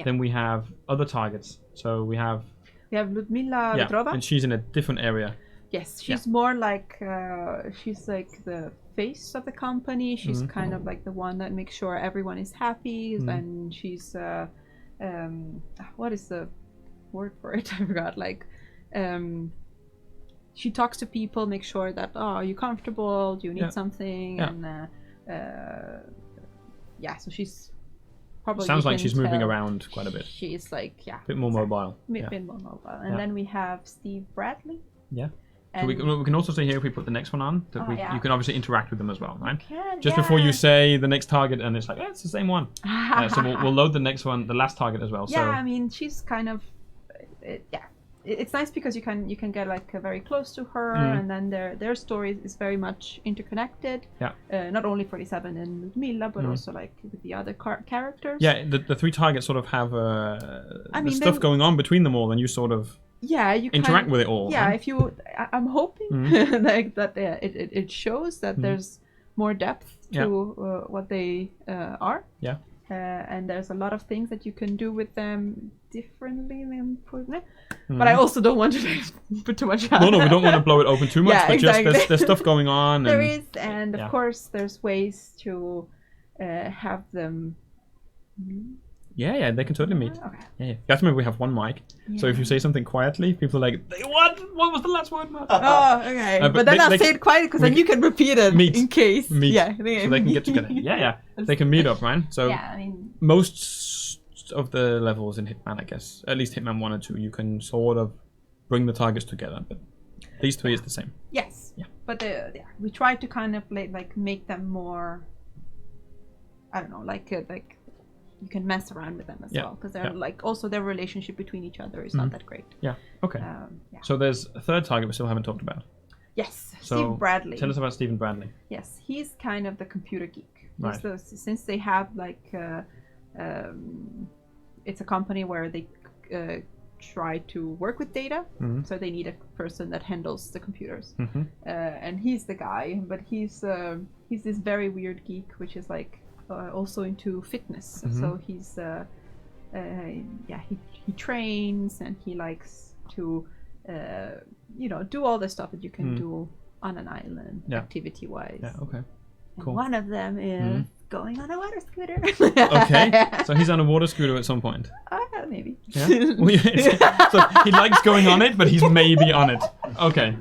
then we have other targets. So we have Ludmila Vetrova. and she's in a different area. Yes, she's more like she's like the face of the company. She's kind of like the one that makes sure everyone is happy, and she's what is the word for it? I forgot. Like she talks to people, make sure that are you comfortable? Do you need something? And so she's probably sounds like she's moving around quite a bit. She's like a bit more mobile. Bit more mobile. And then we have Steve Bradley. Yeah. So we can also say here if we put the next one on that you can obviously interact with them as well, right? Just before you say the next target, and it's like it's the same one. So we'll load the next one, the last target as well. Yeah, So I mean she's kind of it's nice because you can get like very close to her, and then their story is very much interconnected. Yeah. Not only 47 and Ludmila, but also like with the other characters. Yeah, the three targets sort of have stuff going on between them all, and you sort of you interact with it all. Yeah, right? if you, I'm hoping like that it shows that there's more depth to what they are. Yeah. And there's a lot of things that you can do with them differently than but I also don't want to put too much out. No, we don't want to blow it open too much, but exactly. just there's stuff going on. There is, and of course there's ways to have them. Yeah, they can totally meet. Okay. Yeah. You have to remember we have one mic, so if you say something quietly, people are like, what? What was the last word, Matt? Oh, okay. But then I'll say it quietly because then you can repeat it in case. Meet. Yeah. So they can get together. Yeah. They can meet up, right? So I mean, most of the levels in Hitman, I guess, at least Hitman 1 and 2, you can sort of bring the targets together, but these three is the same. Yes. Yeah. But we try to kind of like make them more. I don't know, like you can mess around with them as well, because they're like also their relationship between each other is not that great. Yeah. Okay. So there's a third target we still haven't talked about. Yes. So Steve Bradley. Tell us about Stephen Bradley. Yes, he's kind of the computer geek. Right. Since they have like it's a company where they try to work with data, so they need a person that handles the computers. And he's the guy, but he's this very weird geek, which is like also into fitness. So he's he trains, and he likes to do all the stuff that you can do on an island activity wise. Yeah. Okay. And Cool. one of them is going on a water scooter. Okay. So he's on a water scooter at some point. Maybe. Yeah. So he likes going on it, but he's maybe on it. Okay.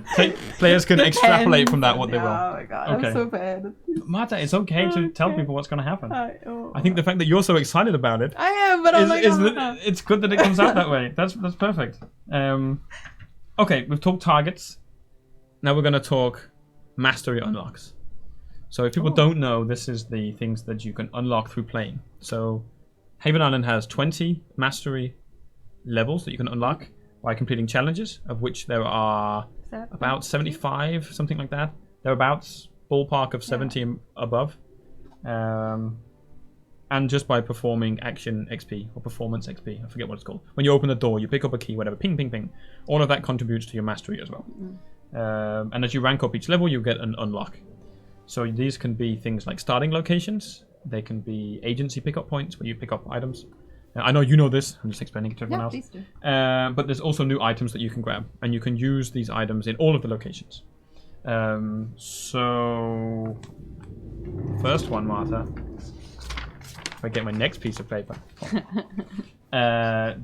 Players can extrapolate from that what they will. Oh my god, Okay. I'm so bad. Marta, it's okay to tell people what's going to happen. I I think the fact that you're so excited about it I am, but I'm like, it's good that it comes out that way. That's perfect. Okay, we've talked targets. Now we're going to talk mastery unlocks. So if people don't know, this is the things that you can unlock through playing. So Haven Island has 20 mastery levels that you can unlock by completing challenges, of which there are about 75, something like that. Thereabouts, ballpark of 70 and above. And just by performing action XP or performance XP, I forget what it's called. When you open the door, you pick up a key, whatever, ping, ping, ping. All of that contributes to your mastery as well. And as you rank up each level, you get an unlock. So these can be things like starting locations. They can be agency pickup points where you pick up items. I know you know this. I'm just explaining it to everyone else. Please do. But there's also new items that you can grab, and you can use these items in all of the locations. So first one, Martha. If I get my next piece of paper.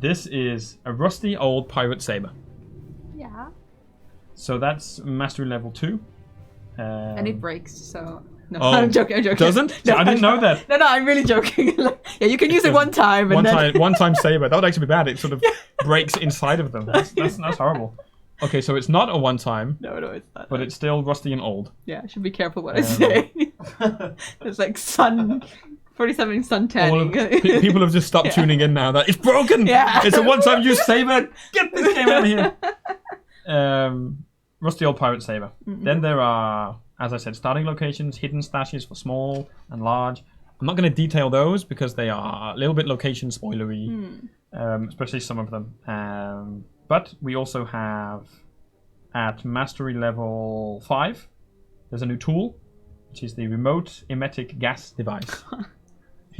This is a rusty old pirate saber. Yeah. So that's mastery level 2. And it breaks, so No, Oh, I'm joking. I'm joking. Doesn't? No, I didn't know that. No, I'm really joking. Yeah, you can use it one time. And One time saber. That would actually be bad. It sort of breaks inside of them. That's horrible. Okay, so it's not a one time. No, it's not. But it's still rusty and old. Yeah, I should be careful what I say. It's like 47 sun tanning. People have just stopped tuning in now. That it's broken. Yeah. It's a one-time use saber. Get this game out of here. Rusty old pirate saber. Mm-hmm. Then there are, as I said, starting locations, hidden stashes for small and large. I'm not going to detail those because they are a little bit location spoilery, especially some of them. But we also have at mastery level 5, there's a new tool, which is the remote emetic gas device.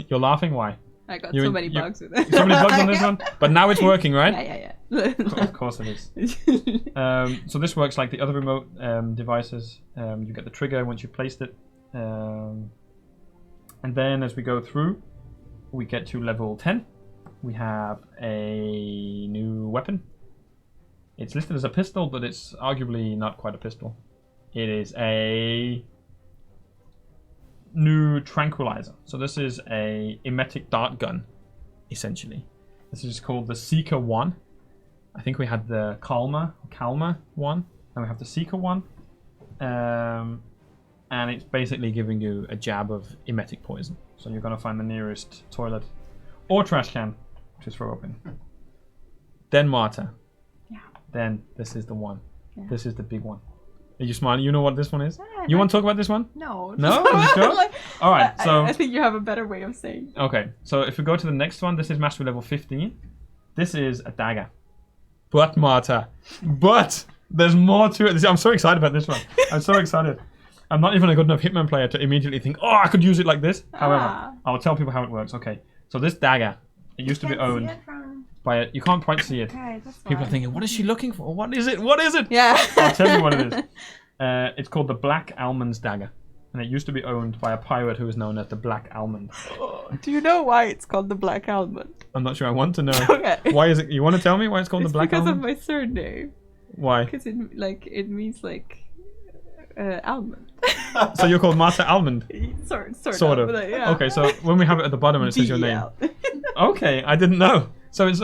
You're laughing? Why? I got so many bugs with it. So many bugs on this one? But now it's working, right? Yeah. Of course it is. So this works like the other remote devices. You get the trigger once you've placed it. And then as we go through, we get to level 10. We have a new weapon. It's listed as a pistol, but it's arguably not quite a pistol. It is a new tranquilizer. So this is a emetic dart gun, essentially. This is called the Seeker 1. I think we had the Calma 1, and we have the Seeker 1. And it's basically giving you a jab of emetic poison. So you're going to find the nearest toilet or trash can to throw open. Then Marta. Yeah. Then this is the one. Yeah. This is the big one. Are you smiling? You know what this one is? Yeah, you want to talk about this one? No. No? Are you sure? All right. So I think you have a better way of saying. Okay. So if we go to the next one, this is mastery level 15. This is a dagger. But Marta, there's more to it. I'm so excited about this one. I'm so excited. I'm not even a good enough Hitman player to immediately think, oh, I could use it like this. However, I'll tell people how it works. Okay. So this dagger, it used to be owned by you can't quite see it. Okay, that's People are thinking, what is she looking for? What is it? What is it? Yeah. I'll tell you what it is. It's called the Black Almond's dagger. And it used to be owned by a pirate who is known as the Black Almond. Do you know why it's called the Black Almond? I'm not sure. I want to know. Okay. Why is it? You want to tell me why it's called the Black Almond? Almond? Because of my surname. Why? Because it means almond. So you're called Marta Almond? Sort of. But, yeah. Okay, so when we have it at the bottom and it says your name. Okay, I didn't know. So it's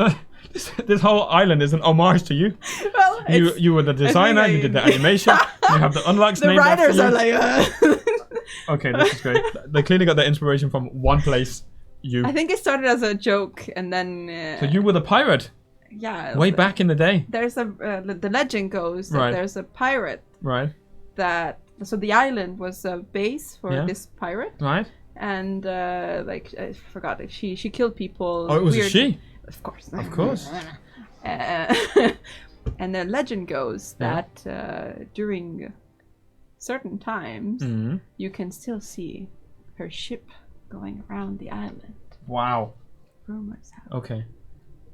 this whole island is an homage to you. Well, you were the designer, you did the animation, you have the unlocks named after you. The writers are like... Okay, this is great. They clearly got their inspiration from one place. I think it started as a joke and then... So you were the pirate? Yeah. Way back in the day? There's the legend goes that there's a pirate. Right. So the island was a base for this pirate. Right. And I forgot, she killed people. Oh, it was a she? Of course. Of course. And the legend goes that during certain times, you can still see her ship going around the island. Wow. Rumors have. Okay.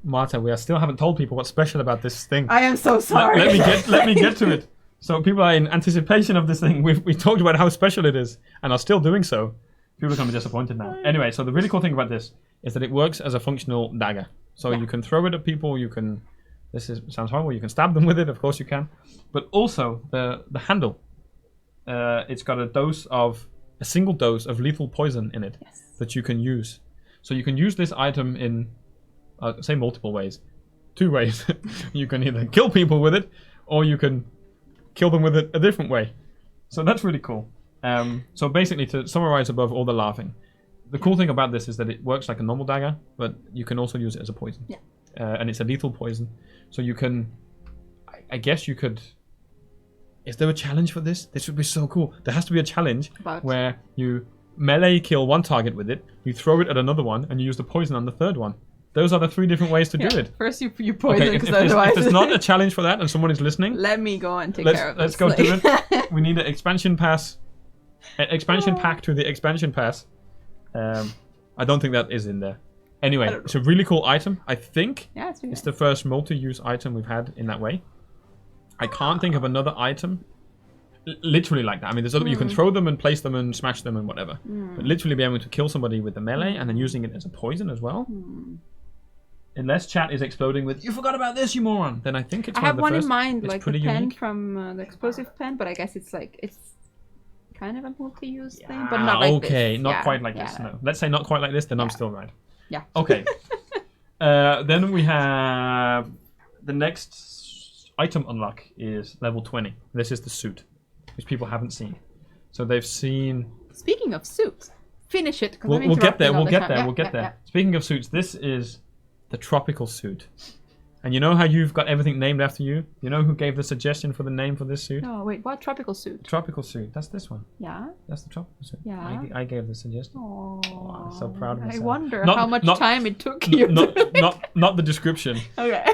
Marta, we still haven't told people what's special about this thing. I am so sorry. Let me get to it. So people are in anticipation of this thing. We talked about how special it is, and are still doing so. People are going to be disappointed now. Anyway, so the really cool thing about this is that it works as a functional dagger. So you can throw it at people. You can. Sounds horrible. You can stab them with it. Of course you can. But also the handle. It's got a single dose of lethal poison in it that you can use. So you can use this item in, say, multiple ways. 2 ways. You can either kill people with it, or you can kill them with it a different way. So that's really cool. So basically, to summarize above all the laughing, the cool thing about this is that it works like a normal dagger, but you can also use it as a poison. Yeah. And it's a lethal poison. So you can, I guess you could, is there a challenge for this? This would be so cool. There has to be a challenge where you melee kill one target with it, you throw it at another one, and you use the poison on the third one. Those are the 3 different ways to do it. First you poison, because if there's not a challenge for that and someone is listening, let me go and take care of this. Let's go do it. We need an expansion pass. An expansion pack to the expansion pass. I don't think that is in there. Anyway, it's a really cool item. I think it's the first multi-use item we've had in that way. I can't think of another item literally like that. I mean, there's other you can throw them and place them and smash them and whatever. But literally be able to kill somebody with the melee and then using it as a poison as well. Unless chat is exploding with, you forgot about this, you moron. Then I think it's I one have of the one first. in mind, it's like the pen unique. from the explosive pen, but I guess it's kind of a multi-use thing, but not like okay, this. not quite like this. No, let's say not quite like this. Then I'm still right. Yeah. Okay. Then we have the next item unlock is level 20. This is the suit, which people haven't seen. So they've seen. Speaking of suits, finish it. We'll get there. We'll get there. We'll get there. Speaking of suits, this is the tropical suit. And you know how you've got everything named after you? You know who gave the suggestion for the name for this suit? No, wait, what tropical suit? Tropical suit. That's this one. Yeah. That's the tropical suit. Yeah. I gave the suggestion. Oh, I'm so proud of myself. I wonder how much time it took you. Not the description. Okay.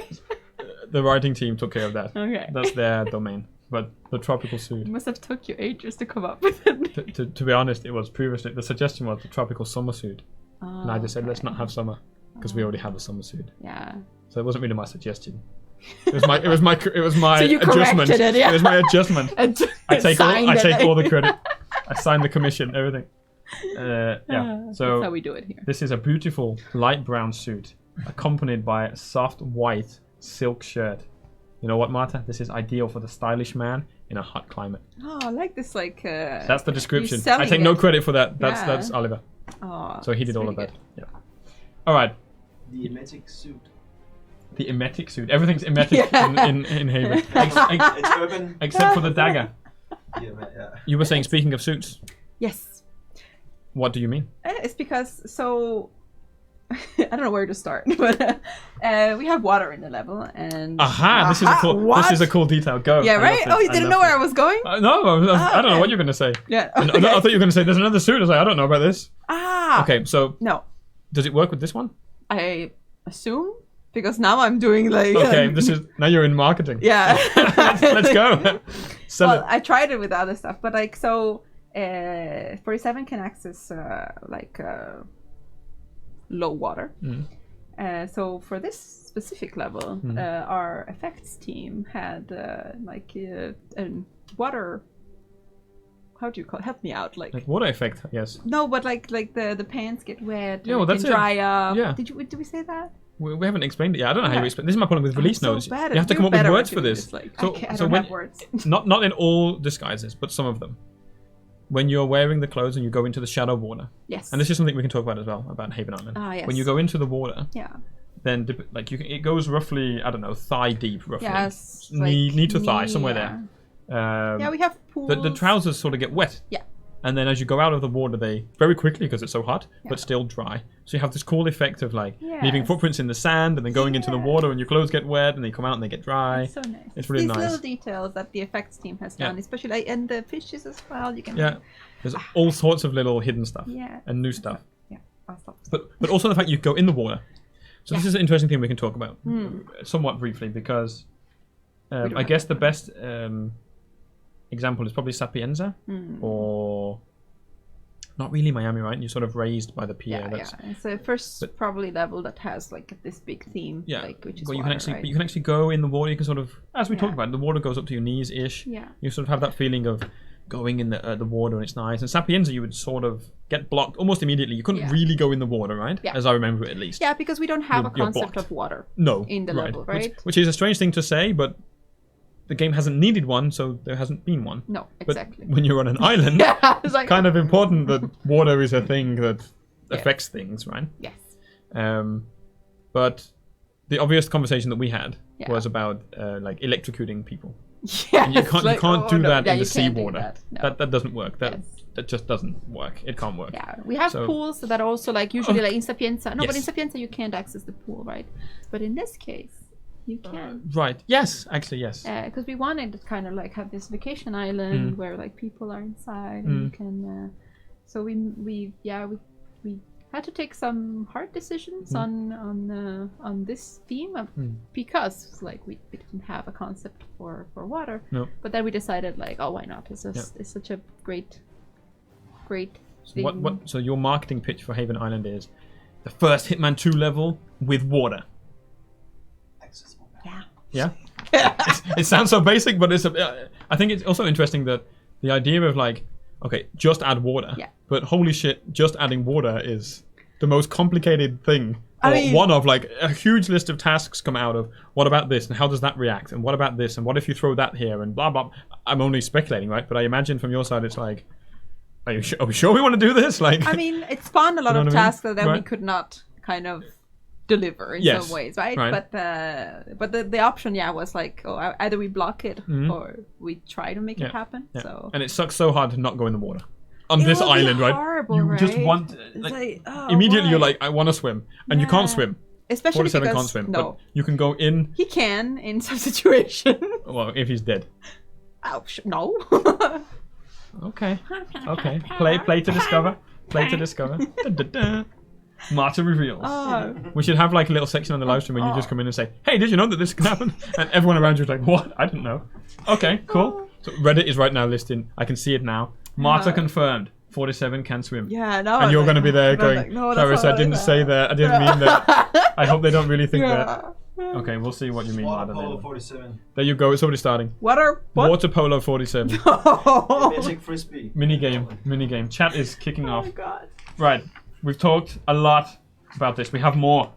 The writing team took care of that. Okay. That's their domain. But the tropical suit. It must have took you ages to come up with it. To be honest, it was previously the suggestion was the tropical summer suit, and I just said let's not have summer because we already have a summer suit. Yeah. So it wasn't really my suggestion. It was my So you adjustment. corrected it, yeah. It was my adjustment. I take all the credit. I signed the commission, everything. Yeah. So that's how we do it here. this is a beautiful light brown suit accompanied by a soft white silk shirt. You know what, Marta? This is ideal for the stylish man in a hot climate. Oh, I like this. Like. That's the description. You're I take no selling it. credit for that. Yeah. That's Oliver. Oh, So he did it's all of really that. Yeah. All right. The emetic suit. The emetic suit. Everything's emetic in Haven. It's urban. Except for the dagger. Yeah. You were saying, speaking of suits, Yes. what do you mean? It's because I don't know where to start, but we have water in the level, and Aha! This is a cool detail. Go. Yeah, I right. love Oh, you this. didn't know where I was going? No, I don't know what you're gonna say. Yeah. I thought you were gonna say there's another suit. I was like, I don't know about this. Ah. Okay, so No, does it work with this one? I assume because now I'm doing like. Okay, now you're in marketing. Yeah. Let's go. Sell Well, it. I tried it with other stuff, but like 47 can access low water. So for this specific level, our effects team had water. How do you call it? Help me out, like Water effect, yes. no, but like the pants get wet. Yeah, well, and that's it. dry up. Yeah. Did we say that? We haven't explained it yet. I don't know how you Okay. explain. This is my problem with release I'm notes. so bad You have to at- come up you're with better words at for doing this. like, So I don't have words. not in all disguises, but some of them. When you're wearing the clothes and you go into the shadow water, Yes. and this is something we can talk about as well about Haven Island. Ah, yes. When you go into the water, Yeah. then it goes roughly, I don't know, thigh deep, roughly. Yes. Knee to thigh, knee, somewhere yeah. there. Yeah, we have pools. The trousers sort of get wet. Yeah. And then as you go out of the water, they very quickly, because it's so hot, Yeah. but still dry. So you have this cool effect of like leaving Yes. footprints in the sand and then going into the Yeah. water and your clothes get wet and they come out and they get dry. It's so nice. It's really These nice. little details that the effects team has Yeah. done, especially and the fishes as well. You can. Yeah. There's all sorts of little hidden stuff Yeah. and new stuff. Yeah. I'll stop. But also the fact you go in the water. So this Yeah. is an interesting thing we can talk about somewhat briefly because don't I have guess the best example is probably Sapienza or not really Miami, right? You're sort of raised by the pier. Yeah, It's the first probably level that has like this big theme. Yeah, Like, which is well, you water, can actually right? but you can actually go in the water. You can sort of, as we Yeah. talked about, the water goes up to your knees ish. Yeah. You sort of have that feeling of going in the water and it's nice. And Sapienza, you would sort of get blocked almost immediately. You couldn't Yeah. really go in the water, right? Yeah. As I remember it, at least. Yeah, because we don't have You're a concept blocked. of water. No. in the level, right? Which is a strange thing to say, but the game hasn't needed one, so there hasn't been one. No, But exactly. when you're on an island, Yeah, it's like kind of important that water is a thing that affects things, right? yes. But the obvious conversation that we had Yeah. was about like electrocuting people. Yeah, And you can't do that in the seawater. That. No. That doesn't work. Yes. That just doesn't work. It can't work. Yeah, we have So- pools that are also like usually like in Sapienza. No, but in Yes. Sapienza you can't access the pool, right? But in this case, you can. Right. Yes. Actually, yes. Because we wanted to kind of like have this vacation island where like people are inside and you can. So we had to take some hard decisions on this theme because like we didn't have a concept for water. No. But then we decided like, oh, why not? It's such a great thing. So your marketing pitch for Haven Island is the first Hitman 2 level with water. Accessible. Yeah. Yeah. It sounds so basic, but I think it's also interesting that the idea of like, okay, just add water. Yeah. But holy shit, just adding water is the most complicated thing. I Or mean- one of like a huge list of tasks come out of what about this and how does that react and what about this and what if you throw that here and blah blah. I'm only speculating, right? But I imagine from your side it's like are we sure we want to do this? Like, I mean, it spawned a lot You know of what I mean? tasks that then we Right. could not kind of deliver in Yes. some ways, right? Right. But the option, was like, either we block it or we try to make Yeah. it happen. yeah. So And it sucks so hard to not go in the water on It this would be island, right? horrible, You just right? want It's like, oh, immediately you're why? like, I want to swim, and you can't Yeah. swim. Especially 47 because can't swim, no, but you can go in. he can in some situation. Well, if he's dead. Oh, no. Okay. Okay. Play to discover. Play to discover. Dun, dun, dun. Marta reveals. Oh. We should have like a little section on the live stream where you just come in and say, "Hey, did you know that this can happen?" And everyone around you is like, "What? I didn't know." Okay, cool. So Reddit is right now listing. I can see it now. Marta confirmed. 47 can swim. Yeah, no. And you're going to be there going, like, no, that's Clarice, not I didn't like say that. I didn't mean that. I hope they don't really think that. Yeah. Okay, we'll see what you mean, Water Marta. polo later. 47. There you go. It's already starting. What? Water polo 47. Magic frisbee. Minigame. Chat is kicking Oh off. my god. Right. We've talked a lot about this. We have more.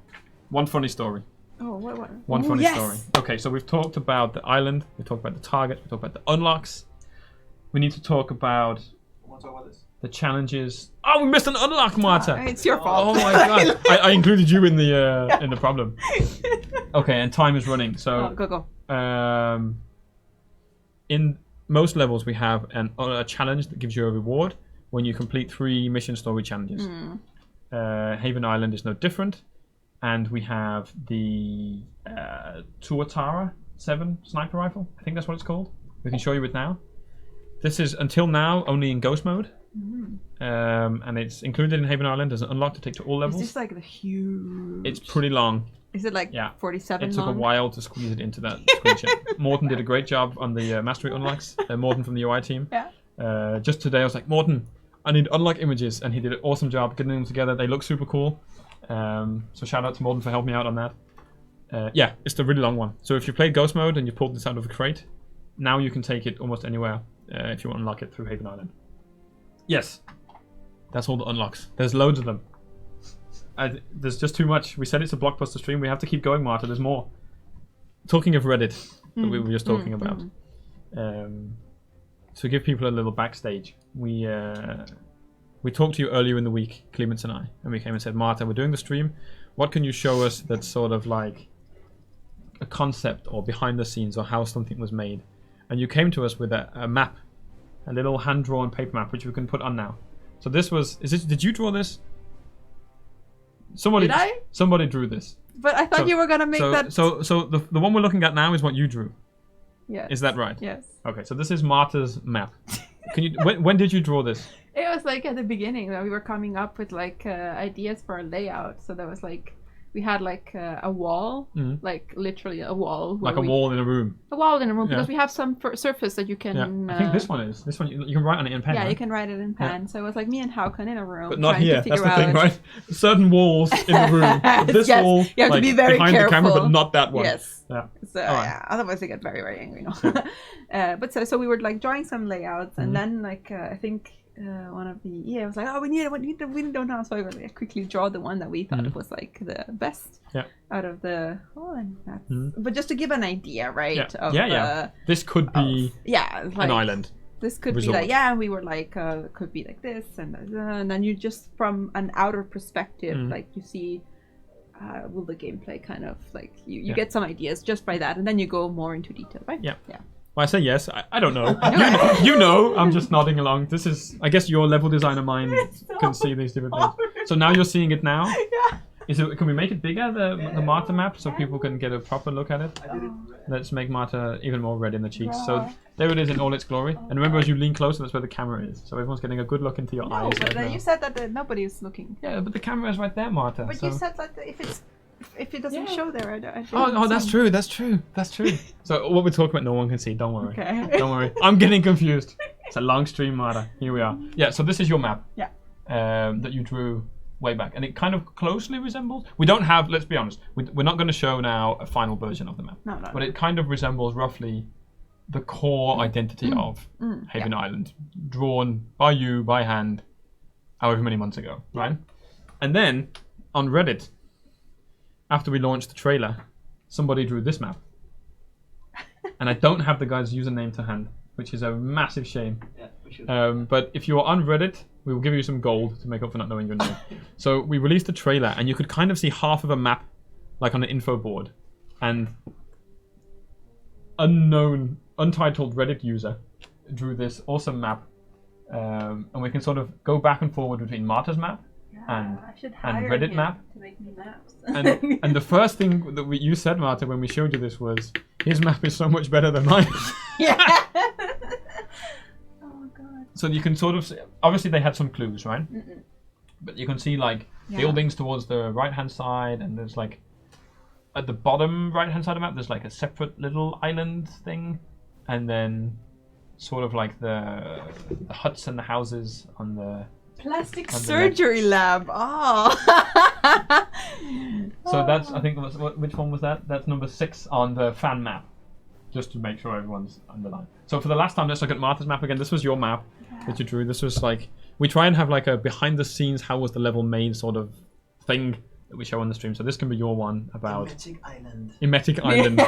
One funny story. Oh, what? One Ooh, funny yes. story. Okay, so we've talked about the island. We talked about the target. We talked about the unlocks. We need to talk about Want to talk about this? the challenges. Oh, we missed an unlock, Marta. It's your fault. Oh my god! I included you in the problem. Okay, and time is running. So, go. in most levels, we have a challenge that gives you a reward when you complete 3 mission story challenges. Haven Island is no different, and we have the Tuatara 7 sniper rifle. I think that's what it's called. We can show you it now. This is until now only in ghost mode. And it's included in Haven Island as an unlock to take to all Is levels. this like the huge? It's pretty long. Is it like Yeah. 47 It took a long? while to squeeze it into that screenshot. Morton did a great job on the mastery unlocks. Morton from the UI team. Yeah. Just today I was like, Morton, I need unlock images, and he did an awesome job getting them together. They look super cool. So shout out to Morton for helping me out on that. Yeah, it's the really long one. So if you played ghost mode and you pulled this out of a crate, now you can take it almost anywhere if you want to unlock it through Haven Island. Yes, that's all the unlocks. There's loads of them. There's just too much. We said it's a blockbuster stream. We have to keep going, Marta. There's more. Talking of Reddit that we were just talking about. To give people a little backstage, we talked to you earlier in the week, Clements and I, and we came and said, Marta, we're doing the stream. What can you show us that's sort of like a concept or behind the scenes or how something was made? And you came to us with a map, a little hand-drawn paper map, which we can put on now. So this was, did you draw this? Did I? Somebody drew this. But I thought you were gonna make that. So the one we're looking at now is what you drew. Yes. Is that right? Yes. Okay, so this is Marta's map. Can you? When did you draw this? It was like at the beginning when we were coming up with like ideas for a layout. So there was like we had like a wall, like literally a wall, Like a wall in a room. a wall in a room Yeah. because we have some surface that you can. Yeah. I think this one is. This one you can write on it in pen. Yeah, right? you can write it in pen. So it was like me and Haukan in a room, But not trying here. to That's figure the thing, out. right? Certain walls in the room. But this Yes, wall, you have to like, be very behind the camera, careful. but not that one. Yes. Yeah. So Alright. yeah, otherwise they get very very angry. No. But so we were like drawing some layouts, and then like I think one of the was like, oh, we don't know. So we were like quickly draw the one that we thought was like the best out of the. Oh, and that's, but just to give an idea, right? Yeah. Of, Yeah. This could be like, an island. This could resort. be like, and we were like, could be like this, and then you just from an outer perspective, like you see. Will the gameplay kind of like you get some ideas just by that, and then you go more into detail, right? Yeah. Yeah. Well, I say yes. I don't know. you know. I'm just nodding along. This is, I guess, your level designer mind can see these different things. So now you're seeing it now. Yeah. Can we make it bigger, the Marta map, so people can get a proper look at it? I did it. Let's make Marta even more red in the cheeks. So there it is in all its glory. And remember, as you lean closer, that's where the camera is. So everyone's getting a good look into your No, eyes. but right now. you said that nobody is looking. Yeah, but the camera is right there, Marta. But so. you said that if it doesn't show there, I don't Oh, that's see. true. That's true. That's true. So what we're talking about, no one can see. Don't worry. Okay. Don't worry. I'm getting confused. It's a long stream, Marta. Here we are. Yeah. So this is your map. Yeah. That you drew way back, and it kind of closely resembles. We don't have. Let's be honest. We're not going to show now a final version of the map. No. But it kind of resembles roughly the core identity of Haven Island, drawn by you by hand, however many months ago, right? And then on Reddit, after we launched the trailer, somebody drew this map. And I don't have the guy's username to hand, which is a massive shame. Yeah, we should. But if you're on Reddit, we will give you some gold to make up for not knowing your name. So we released a trailer, and you could kind of see half of a map, like on an info board, and untitled Reddit user drew this awesome map, and we can sort of go back and forward between Marta's map and I should and hire Reddit him map. to make me maps. And the first thing that you said, Marta, when we showed you this was, his map is so much better than mine. Yeah. Oh god. So you can sort of see, obviously they had some clues, right? But you can see like buildings towards the right-hand side, and there's like at the bottom right-hand side of the map, there's like a separate little island thing, and then sort of like the huts and the houses on the. Plastic On the surgery lab. Oh. So that's, I think, which one was that? That's number 6 on the fan map, just to make sure everyone's underlined. So for the last time, let's look at Martha's map again. This was your map that you drew. This was like, we try and have like a behind the scenes, how was the level made sort of thing that we show on the stream. So this can be your one about Emetic Island. Emetic Island.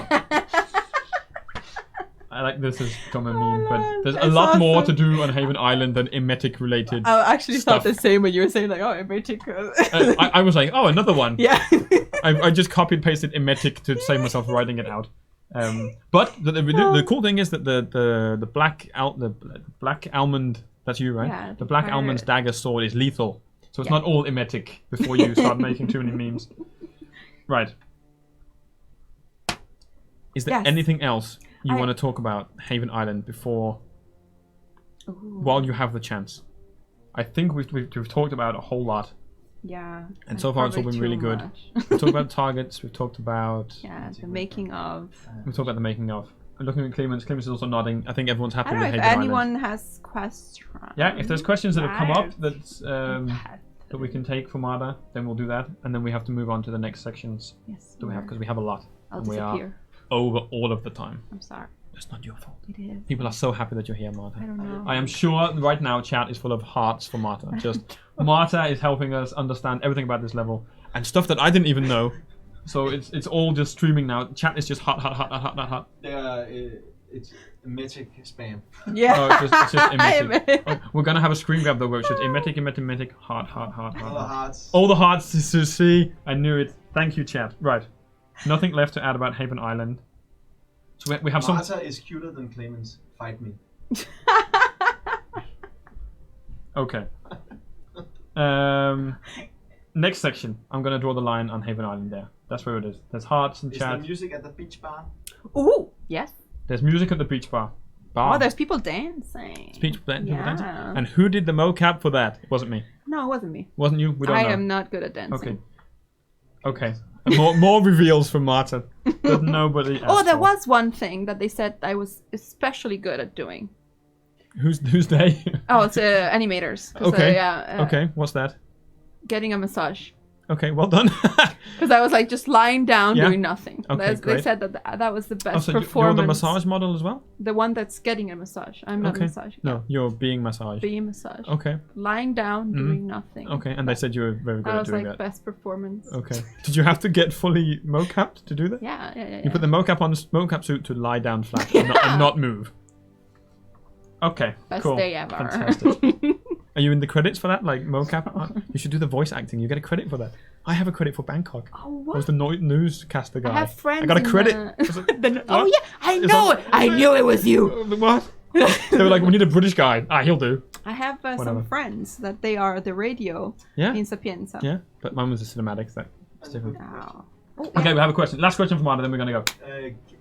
I like this has become a meme, but there's a that's lot more awesome. to do on Haven Island than emetic related. I actually stuff. thought the same when you were saying like, oh, emetic. I was like, oh, another one. Yeah. I just copied pasted emetic to save myself writing it out. But the cool thing is that the black almond, that's you, right? Yeah, the black pirate. almond's dagger sword is lethal, so it's Yeah. not all emetic before you start making too many memes. Right. Is there Yes. anything else you I- want to talk about Haven Island before, while you have the chance? I think we've talked about a whole lot. Yeah. And so far it's all probably been really too good. much. We've talked about targets. We've talked about. Yeah, the making of. We talked about the making of. I'm looking at Clemens. Clemens is also nodding. I think everyone's I happy don't know with if Haven anyone Island. has questions. Yeah, if there's questions that have come up Yes. that we can take from Ada, then we'll do that, and then we have to move on to the next sections Yes. that we have because we have a lot. I'll and we are disappear. over all of the time. I'm sorry. That's not your fault. It is. People are so happy that you're here, Marta. I don't know. I am sure right now chat is full of hearts for Marta. Just Marta is helping us understand everything about this level and stuff that I didn't even know. So it's all just streaming now. Chat is just hot. It's emetic spam. Yeah. Oh, it's just I emetic. am- Oh, we're gonna have a screen grab though where it's just emetic, hot. All the hearts. All the hearts to see. I knew it. Thank you, chat. Right. Nothing left to add about Haven Island. So we have some. Marta is cuter than Clemens. Fight me. Okay. Next section. I'm gonna draw the line on Haven Island there. That's where it is. There's hearts and Is there chat. music at the beach bar? Ooh, yes. There's music at the beach bar. Oh, there's people dancing. Speech people dancing. Yeah. And who did the mocap for that? It wasn't me. No, it wasn't me. Wasn't you? We don't I know. am not good at dancing. Okay. More reveals from Marta that nobody asked Oh, there for. was one thing that they said I was especially good at doing. Who's they? Oh, it's animators. 'Cause, Okay. yeah. Okay. What's that? Getting a massage. Okay. Well done. Because I was like just lying down Yeah. doing nothing. Okay, They great. said that was the best Oh, so you're performance. the massage model as well? The one that's getting a massage. I'm not Okay. massaging. No, you're being massaged. Being massaged. Okay. Lying down, doing nothing. Okay. And they said you were very good That at was doing like that. best performance. Okay. Did you have to get fully mocapped to do that? Yeah. You put the mocap suit to lie down flat and not move. Okay. Best cool. day ever. Fantastic. Are you in the credits for that? Like mocap? You should do the voice acting. You get a credit for that. I have a credit for Bangkok. Oh, I was what? the I newscaster guy. have friends. I got a in credit. the- I was like, Oh what? yeah, I Is know that- it. I knew it was you. What? They were like, we need a British guy. He'll do. I have Whatever. some friends that they are the radio Yeah. in Sapienza. Yeah. But mine was the cinematics. That's different. Oh. Oh, Okay, we have a question. Last question from Marta, then we're gonna go.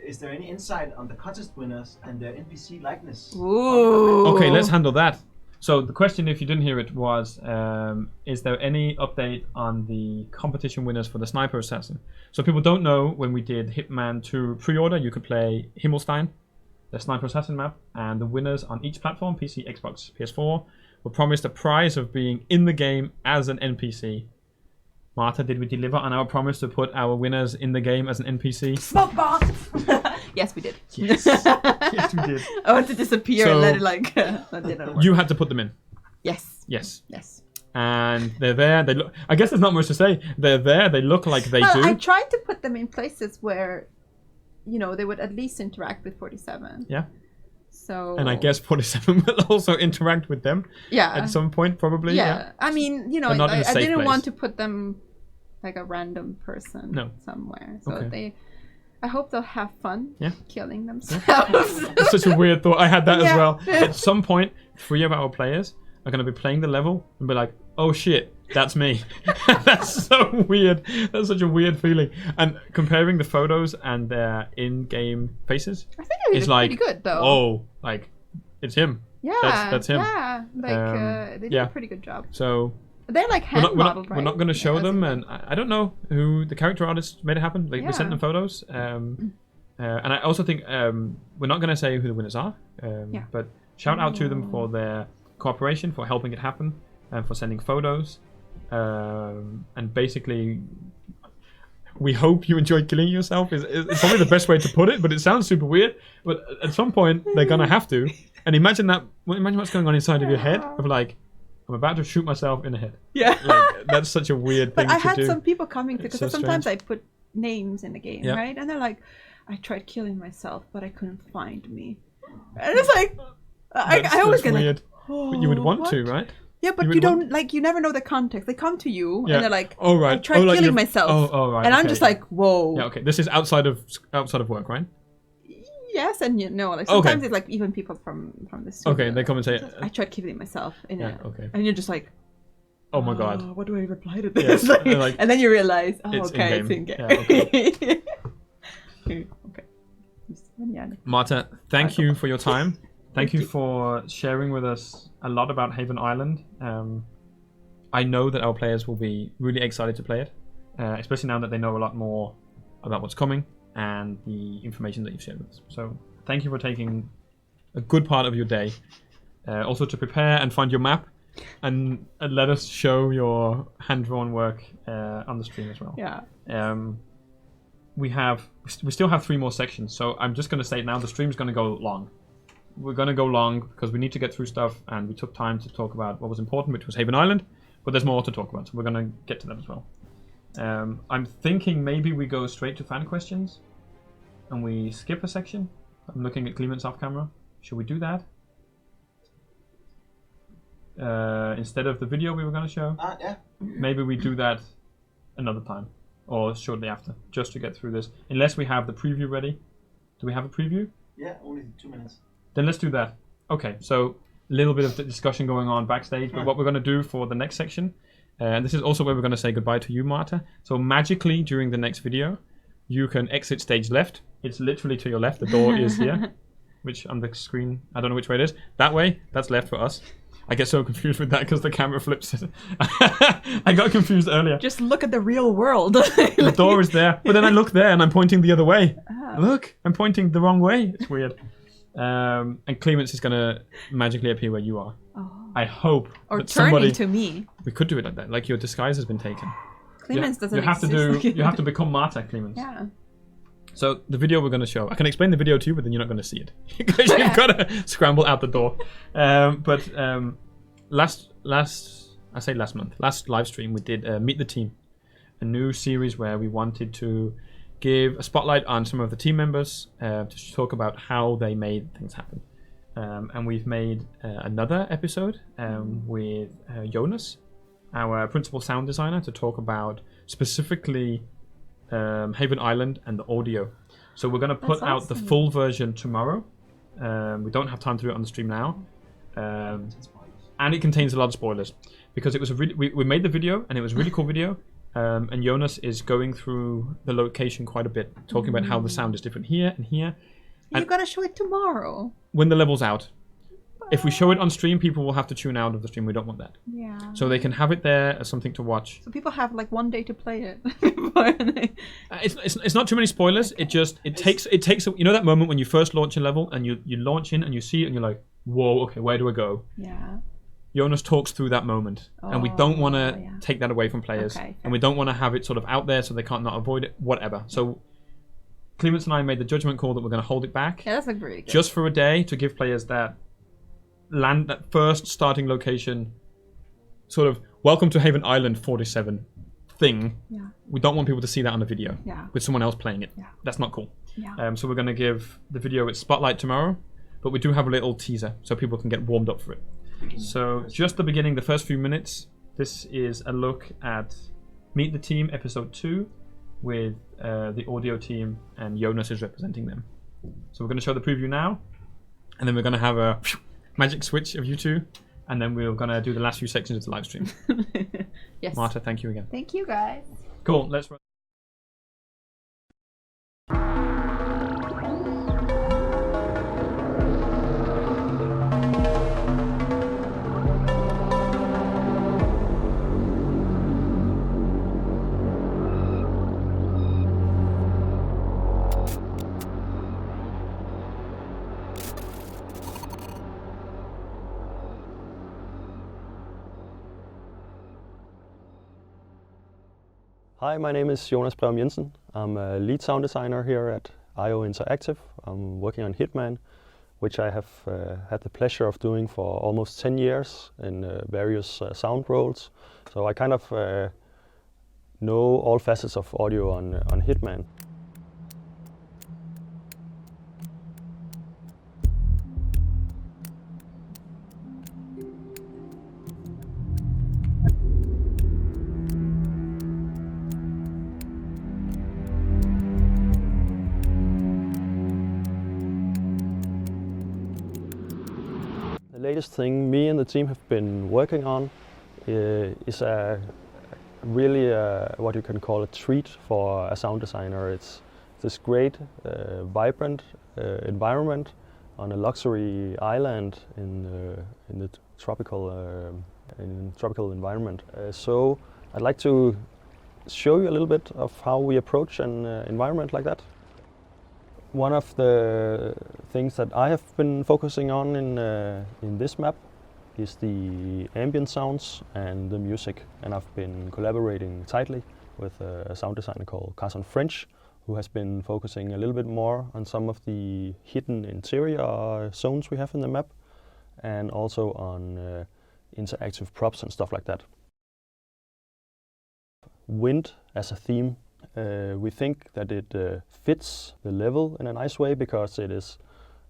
Is there any insight on the contest winners and their NPC likeness? Ooh. Okay, let's handle that. So the question, if you didn't hear it, was: is there any update on the competition winners for the Sniper Assassin? So people don't know, when we did Hitman 2 pre-order, you could play Himmelstein, the Sniper Assassin map, and the winners on each platform, PC, Xbox, PS4, were promised a prize of being in the game as an NPC. Marta, did we deliver on our promise to put our winners in the game as an NPC? Smoke bomb. Yes, we did. Yes. Yes, we did. I want to disappear So- and let it like. That didn't work. You had to put them in. Yes. Yes. Yes. And they're there. They look. I guess there's not much to say. They're there. They look like they Well, do. I tried to put them in places where, they would at least interact with 47. Yeah. So. And I guess 47 will also interact with them. Yeah. At some point, probably. Yeah. I mean, you know, But not in a I safe didn't place. want to put them like a random person No. somewhere. So Okay. I hope they'll have fun killing themselves. It's such a weird thought. I had that as Yeah. well. At some point, 3 of our players are going to be playing the level and be like, oh shit, that's me. That's so weird. That's such a weird feeling. And comparing the photos and their in-game faces, I think they it's did like, pretty good though. whoa, like, it's him. Yeah. That's him. Yeah. Like they did a pretty good job. So They're like hand modeled, right? we're not going to show Yeah, them, and I don't know who the character artist made it happen. Like, we sent them photos, and I also think we're not going to say who the winners are, but shout out to them for their cooperation, for helping it happen, and for sending photos, and basically, we hope you enjoyed killing yourself. It's probably the best way to put it, but it sounds super weird. But at some point, they're gonna have to. And imagine what's going on inside of your head of like, I'm about to shoot myself in the head. Yeah. Like, that's such a weird thing But I to had do. some people coming to, because so sometimes strange. I put names in the game, Yeah. right? And they're like, I tried killing myself, but I couldn't find me. And it's like, I always get weird. like, oh, But you would want what? to, right? Yeah, but would you don't, want- like, you never know the context. They come to you Yeah. and they're like, Oh right. I tried like killing you've- myself. Oh right. And I'm okay. just like, whoa. Yeah. Okay. This is outside of work, right? Yes, and you know, like Okay. sometimes it's like even people from the studio. Okay. They come and say, I tried killing myself in yeah. it. Okay. And you're just like, Oh my god. what do I reply to Yes, this? Like, like, and then you realize, oh, it's okay, in-game. it's in game. Yeah, Okay. Yeah. Marta, thank you for your time. Thank you for sharing with us a lot about Haven Island. I know that our players will be really excited to play it, especially now that they know a lot more about what's coming and the information that you've shared with us. So thank you for taking a good part of your day, also to prepare and find your map, and let us show your hand-drawn work on the stream as well. Yeah. We still have 3 more sections, so I'm just going to say it now, the stream's going to go long. We're going to go long because we need to get through stuff, and we took time to talk about what was important, which was Haven Island, but there's more to talk about, so we're going to get to that as well. I'm thinking maybe we go straight to fan questions and we skip a section. I'm looking at Clement's off camera. Should we do that? Instead of the video we were going to show? Yeah. Maybe we do that another time or shortly after, just to get through this. Unless we have the preview ready. Do we have a preview? Yeah, only 2 minutes. Then let's do that. Okay, so a little bit of discussion going on backstage, but what we're going to do for the next section, and this is also where we're going to say goodbye to you, Marta. So magically, during the next video, you can exit stage left. It's literally to your left. The door is here, which on the screen, I don't know which way it is. That way, that's left for us. I get so confused with that because the camera flips it. I got confused earlier. Just look at the real world. The door is there, but then I look there and I'm pointing the other way. Oh. Look, I'm pointing the wrong way. It's weird. And Clemens is gonna magically appear where you are. Oh. I hope Or that turning somebody. to me. We could do it like that. Like your disguise has been taken. Clemens doesn't You have to exist. do. You have to become Marta, Clemens. Yeah. So the video we're going to show, I can explain the video to you, but then you're not going to see it because you've got to scramble out the door. Last live stream we did Meet the Team, a new series where we wanted to give a spotlight on some of the team members to talk about how they made things happen. And we've made another episode with Jonas, our principal sound designer, to talk about specifically Haven Island and the audio. So we're going to put out the full version tomorrow. We don't have time to do it on the stream now. And it contains a lot of spoilers because it was a really, we made the video and it was a really cool video. And Jonas is going through the location quite a bit, talking about how the sound is different here and here. You're gonna show it tomorrow. When the level's out. If we show it on stream, people will have to tune out of the stream. We don't want that. Yeah. So they can have it there as something to watch. So people have like 1 day to play it. before they... It's not too many spoilers. It takes you know that moment when you first launch a level and you launch in and you see it and you're like, whoa, okay, where do I go? Yeah. Jonas talks through that moment, and we don't want to take that away from players, Okay, and we don't want to have it sort of out there so they can't not avoid it, whatever. So Clemens and I made the judgment call that we're going to hold it back Yeah, that's like really good. just for a day to give players that first starting location, sort of welcome to Haven Island 47 thing. Yeah. We don't want people to see that on a video Yeah. with someone else playing it. Yeah. That's not cool. Yeah. So we're going to give the video its spotlight tomorrow. but we do have a little teaser so people can get warmed up for it. So just the beginning, the first few minutes, this is a look at Meet the Team episode 2 with the audio team, and Jonas is representing them. So we're going to show the preview now, and then we're going to have a magic switch of you two, and then we're going to do the last few sections of the live stream. Yes. Marta, thank you again. Thank you, guys. Cool, let's run. Hi, my name is Jonas Jensen. I'm a lead sound designer here at IOI Interactive. I'm working on Hitman, which I have had the pleasure of doing for almost 10 years in various sound roles. So I kind of know all facets of audio on Hitman. The latest thing me and the team have been working on is really what you can call a treat for a sound designer. It's this great, vibrant environment on a luxury island in the tropical environment. So I'd like to show you a little bit of how we approach an environment like that. One of the things that I have been focusing on in this map is the ambient sounds and the music, and I've been collaborating tightly with a sound designer called Carson French, who has been focusing a little bit more on some of the hidden interior zones we have in the map, and also on interactive props and stuff like that. Wind as a theme. We think that it fits the level in a nice way because it is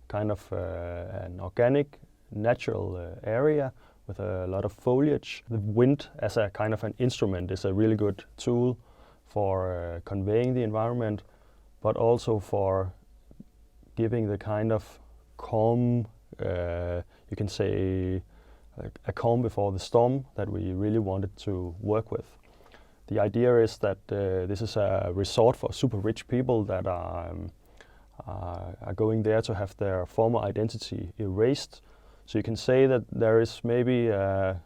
kind of an organic, natural area with a lot of foliage. The wind as a kind of an instrument is a really good tool for conveying the environment, but also for giving the kind of calm, you can say a calm before the storm that we really wanted to work with. The idea is that this is a resort for super rich people that are going there to have their former identity erased. So you can say that there is maybe a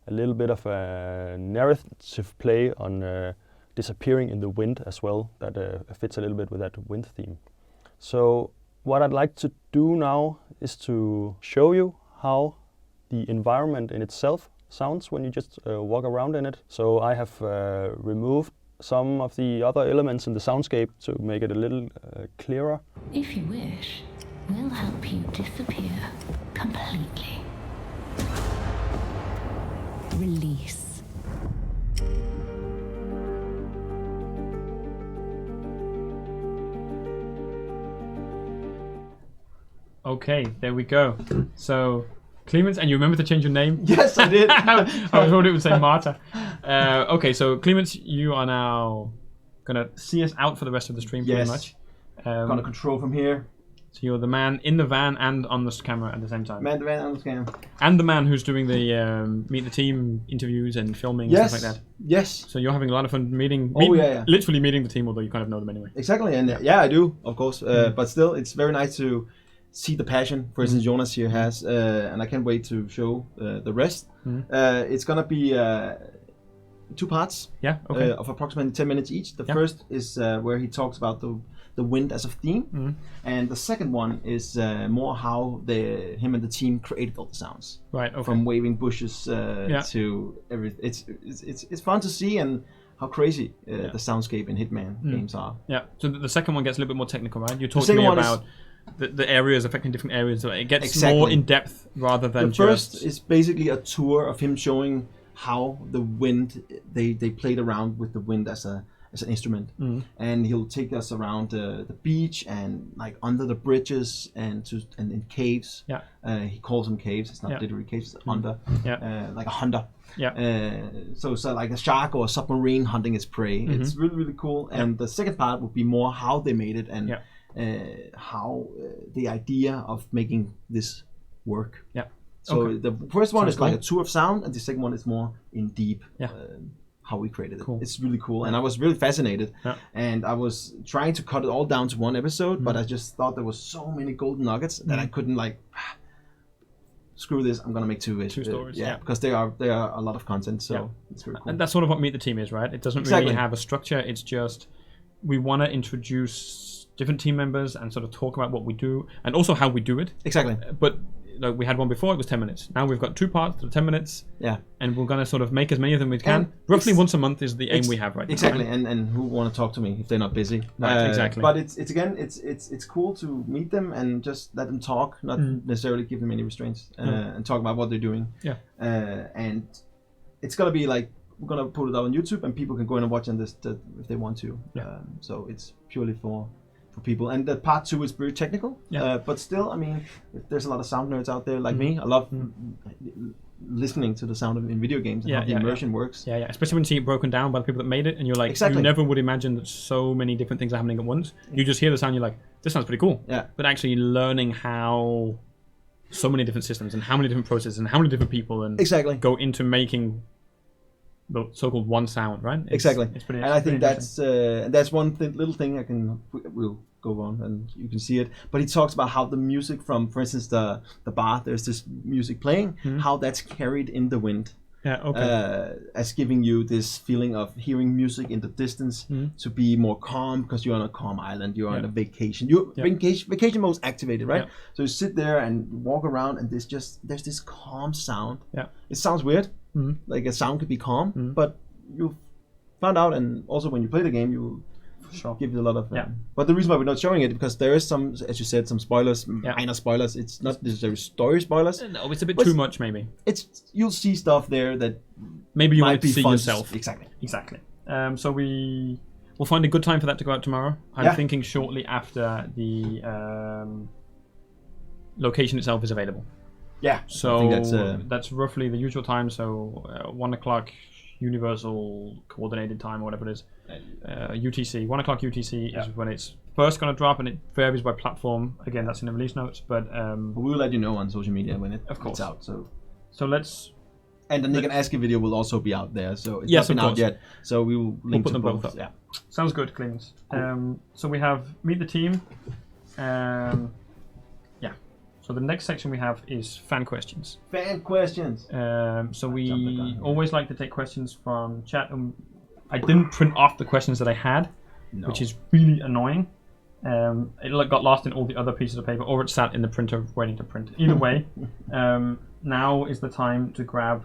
little bit of a narrative play on disappearing in the wind as well, that fits a little bit with that wind theme. So what I'd like to do now is to show you how the environment in itself sounds when you just walk around in it. So I have removed some of the other elements in the soundscape to make it a little clearer. If you wish, we'll help you disappear completely. Release. Okay, there we go. So, Clemens, and you remember to change your name? Yes, I did. I thought it would say Marta. Okay, so Clemens, you are now gonna see us out for the rest of the stream, pretty Yes. much. Gonna control from here. So you're the man in the van and on the camera at the same time. Man, the van on the scam. And the man who's doing the Meet the Team interviews and filming Yes. and stuff like that. Yes. So you're having a lot of fun meeting, Yeah. literally meeting the team, although you kind of know them anyway. Exactly, and yeah, I do, of course. But still, it's very nice to see the passion, for instance, Jonas here has, and I can't wait to show the rest. It's gonna be 2 parts of approximately 10 minutes each. The first is where he talks about the wind as a theme, and the second one is more how him and the team created all the sounds. Right. Okay. From waving bushes to everything. It's fun to see, and how crazy the soundscape in Hitman games are. Yeah. So the second one gets a little bit more technical, right? You talked to me about the areas affecting different areas. So it gets more in depth rather than the first is basically a tour of him showing how the wind they played around with the wind as as an instrument, and he'll take us around the beach and like under the bridges and in caves. Yeah. He calls them caves. It's not literally caves. It's under. Yeah. Like a hunter. Yeah. So like a shark or a submarine hunting its prey. It's really, really cool. And the second part would be more how they made it and how the idea of making this work. Yeah. So the first one Sounds is like cool. a tour of sound, and the second one is more in deep. Yeah. How we created it. Cool. It's really cool, and I was really fascinated. Yeah. And I was trying to cut it all down to one episode, but I just thought there was so many golden nuggets that I couldn't like. Screw this! I'm gonna make two stories. Yeah. because there are a lot of content, so it's very cool. And that's sort of what Meet the Team is, right? It doesn't really have a structure. It's just we want to introduce different team members and sort of talk about what we do and also how we do it. Exactly. But like we had one before, it was 10 minutes. Now we've got two parts that are 10 minutes. Yeah. And we're going to sort of make as many of them as we can. And Roughly once a month is the aim we have right now. Exactly. And who want to talk to me if they're not busy? Right, exactly. But it's cool to meet them and just let them talk, not necessarily give them any restraints, and talk about what they're doing. Yeah. And it's gonna be like we're gonna put it out on YouTube and people can go in and watch it if they want to. Yeah. So it's purely for people, and the part 2 is very technical, but still, I mean, if there's a lot of sound nerds out there like me. I love listening to the sound in video games and how the immersion works. Yeah, especially when you see it broken down by the people that made it, and you're like, you never would imagine that so many different things are happening at once. You just hear the sound, you're like, this sounds pretty cool. Yeah. But actually learning how so many different systems and how many different processes and how many different people and go into making the so-called one sound, right? It's pretty. And I think that's one little thing we'll go on and you can see it. But he talks about how the music from, for instance, the bar. There's this music playing. How that's carried in the wind. Yeah. Okay. As giving you this feeling of hearing music in the distance to be more calm because you're on a calm island. You're on a vacation. Vacation mode's activated, right? Yeah. So you sit there and walk around, and there's this calm sound. Yeah. It sounds weird. Like a sound could be calm, but you found out, and also when you play the game, you give you a lot of. But the reason why we're not showing it because there is some, as you said, some spoilers, minor spoilers. It's not necessarily story spoilers. No, it's a bit too much, maybe. You'll see stuff there that maybe you might won't be see fun. yourself. Exactly. So we'll find a good time for that to go out tomorrow. I'm thinking shortly after the location itself is available. Yeah. So I think that's roughly the usual time. So 1 o'clock Universal Coordinated Time or whatever it is. UTC. 1 o'clock UTC is when it's first going to drop, and it varies by platform. Again, that's in the release notes. But we'll let you know on social media when it's out. So let's. And the Nick and Ask video will also be out there. So it's not been out yet. So we will link put to them both up. Yeah. Sounds good, Clemens. Cool. So we have Meet the Team. So the next section we have is fan questions. Fan questions. So we always like to take questions from chat. I didn't print off the questions that I had, which is really annoying. It got lost in all the other pieces of paper, or it sat in the printer waiting to print. Either way, now is the time to grab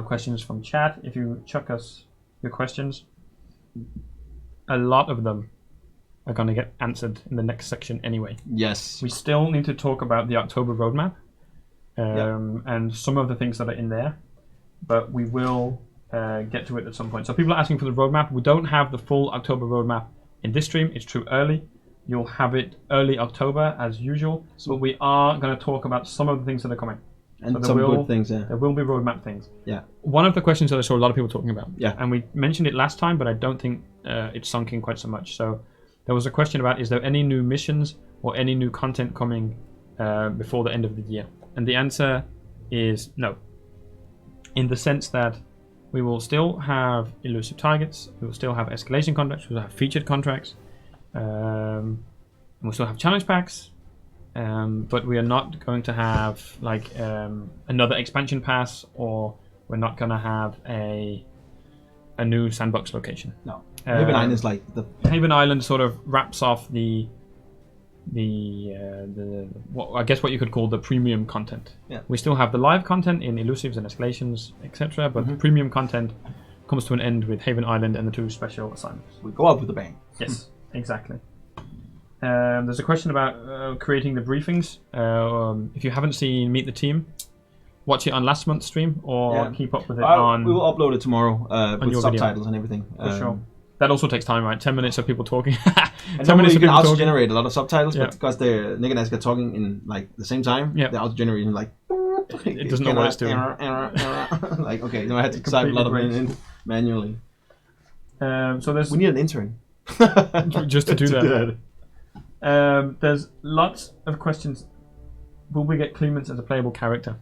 questions from chat. If you chuck us your questions, a lot of them are going to get answered in the next section anyway. Yes. We still need to talk about the October roadmap and some of the things that are in there, but we will get to it at some point. So people are asking for the roadmap. We don't have the full October roadmap in this stream. It's too early. You'll have it early October as usual, but we are going to talk about some of the things that are coming. And so some good things, There will be roadmap things. Yeah. One of the questions that I saw a lot of people talking about, yeah, and we mentioned it last time, but I don't think it's sunk in quite so much. So there was a question about, is there any new missions or any new content coming before the end of the year? And the answer is no. In the sense that we will still have elusive targets, we will still have escalation contracts, we will have featured contracts, and we'll still have challenge packs, but we are not going to have like another expansion pass, or we're not going to have a new sandbox location. No. Haven Island is like the Haven Island sort of wraps off the what I guess what you could call the premium content. Yeah. We still have the live content in elusives and escalations, etc. But the premium content comes to an end with Haven Island and the 2 special assignments. We go out with a bang. Yes, exactly. There's a question about creating the briefings. If you haven't seen Meet the Team, watch it on last month's stream or keep up with it on. We will upload it tomorrow with subtitles video. and everything. For sure. that also takes time, right? 10 minutes of people talking. And 10 minutes you of can people also talking. generate a lot of subtitles, Yeah. but because Nick and Ask are talking in like the same time, Yeah. they're also generating like. It doesn't know what it's doing. Error. Like, okay, no, I had to type a lot of it in manually. So there's We need an intern. just to do that. There's lots of questions. Will we get Clemens as a playable character?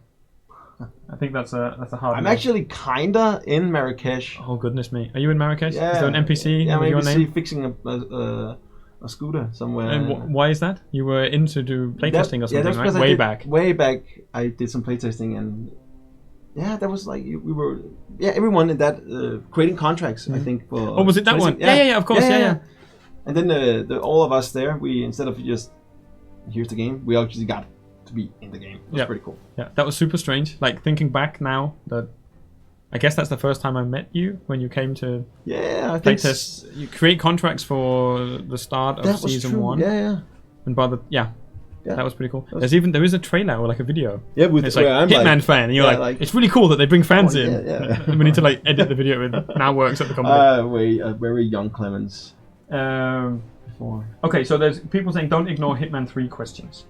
I think that's a hard. I'm no. actually kinda in Marrakesh. Oh goodness me! Are you in Marrakesh? Yeah. Is there an NPC Yeah, with your maybe name? fixing a scooter somewhere. And why is that? You were in to do playtesting or something, that's right? because Way back. Way back, I did some playtesting, and that was like we were. Yeah, everyone in that creating contracts. I think for. Oh, was it that one? Yeah, of course, yeah. And then all of us there, we instead of just here's the game, we actually got to be in the game. It was pretty cool. Yeah, that was super strange. Like thinking back now, that I guess that's the first time I met you when you came to I think playtest. You create contracts for the start of that was season true. 1. Yeah. And by the that was pretty cool. There is a trailer or like a video. Yeah, with It's like I'm Hitman fan, and you're like, it's really cool that they bring fans in. Yeah. We need to like edit the video. It now works at the company. Very young Clemens. Before. Okay, so there's people saying don't ignore Hitman 3 questions.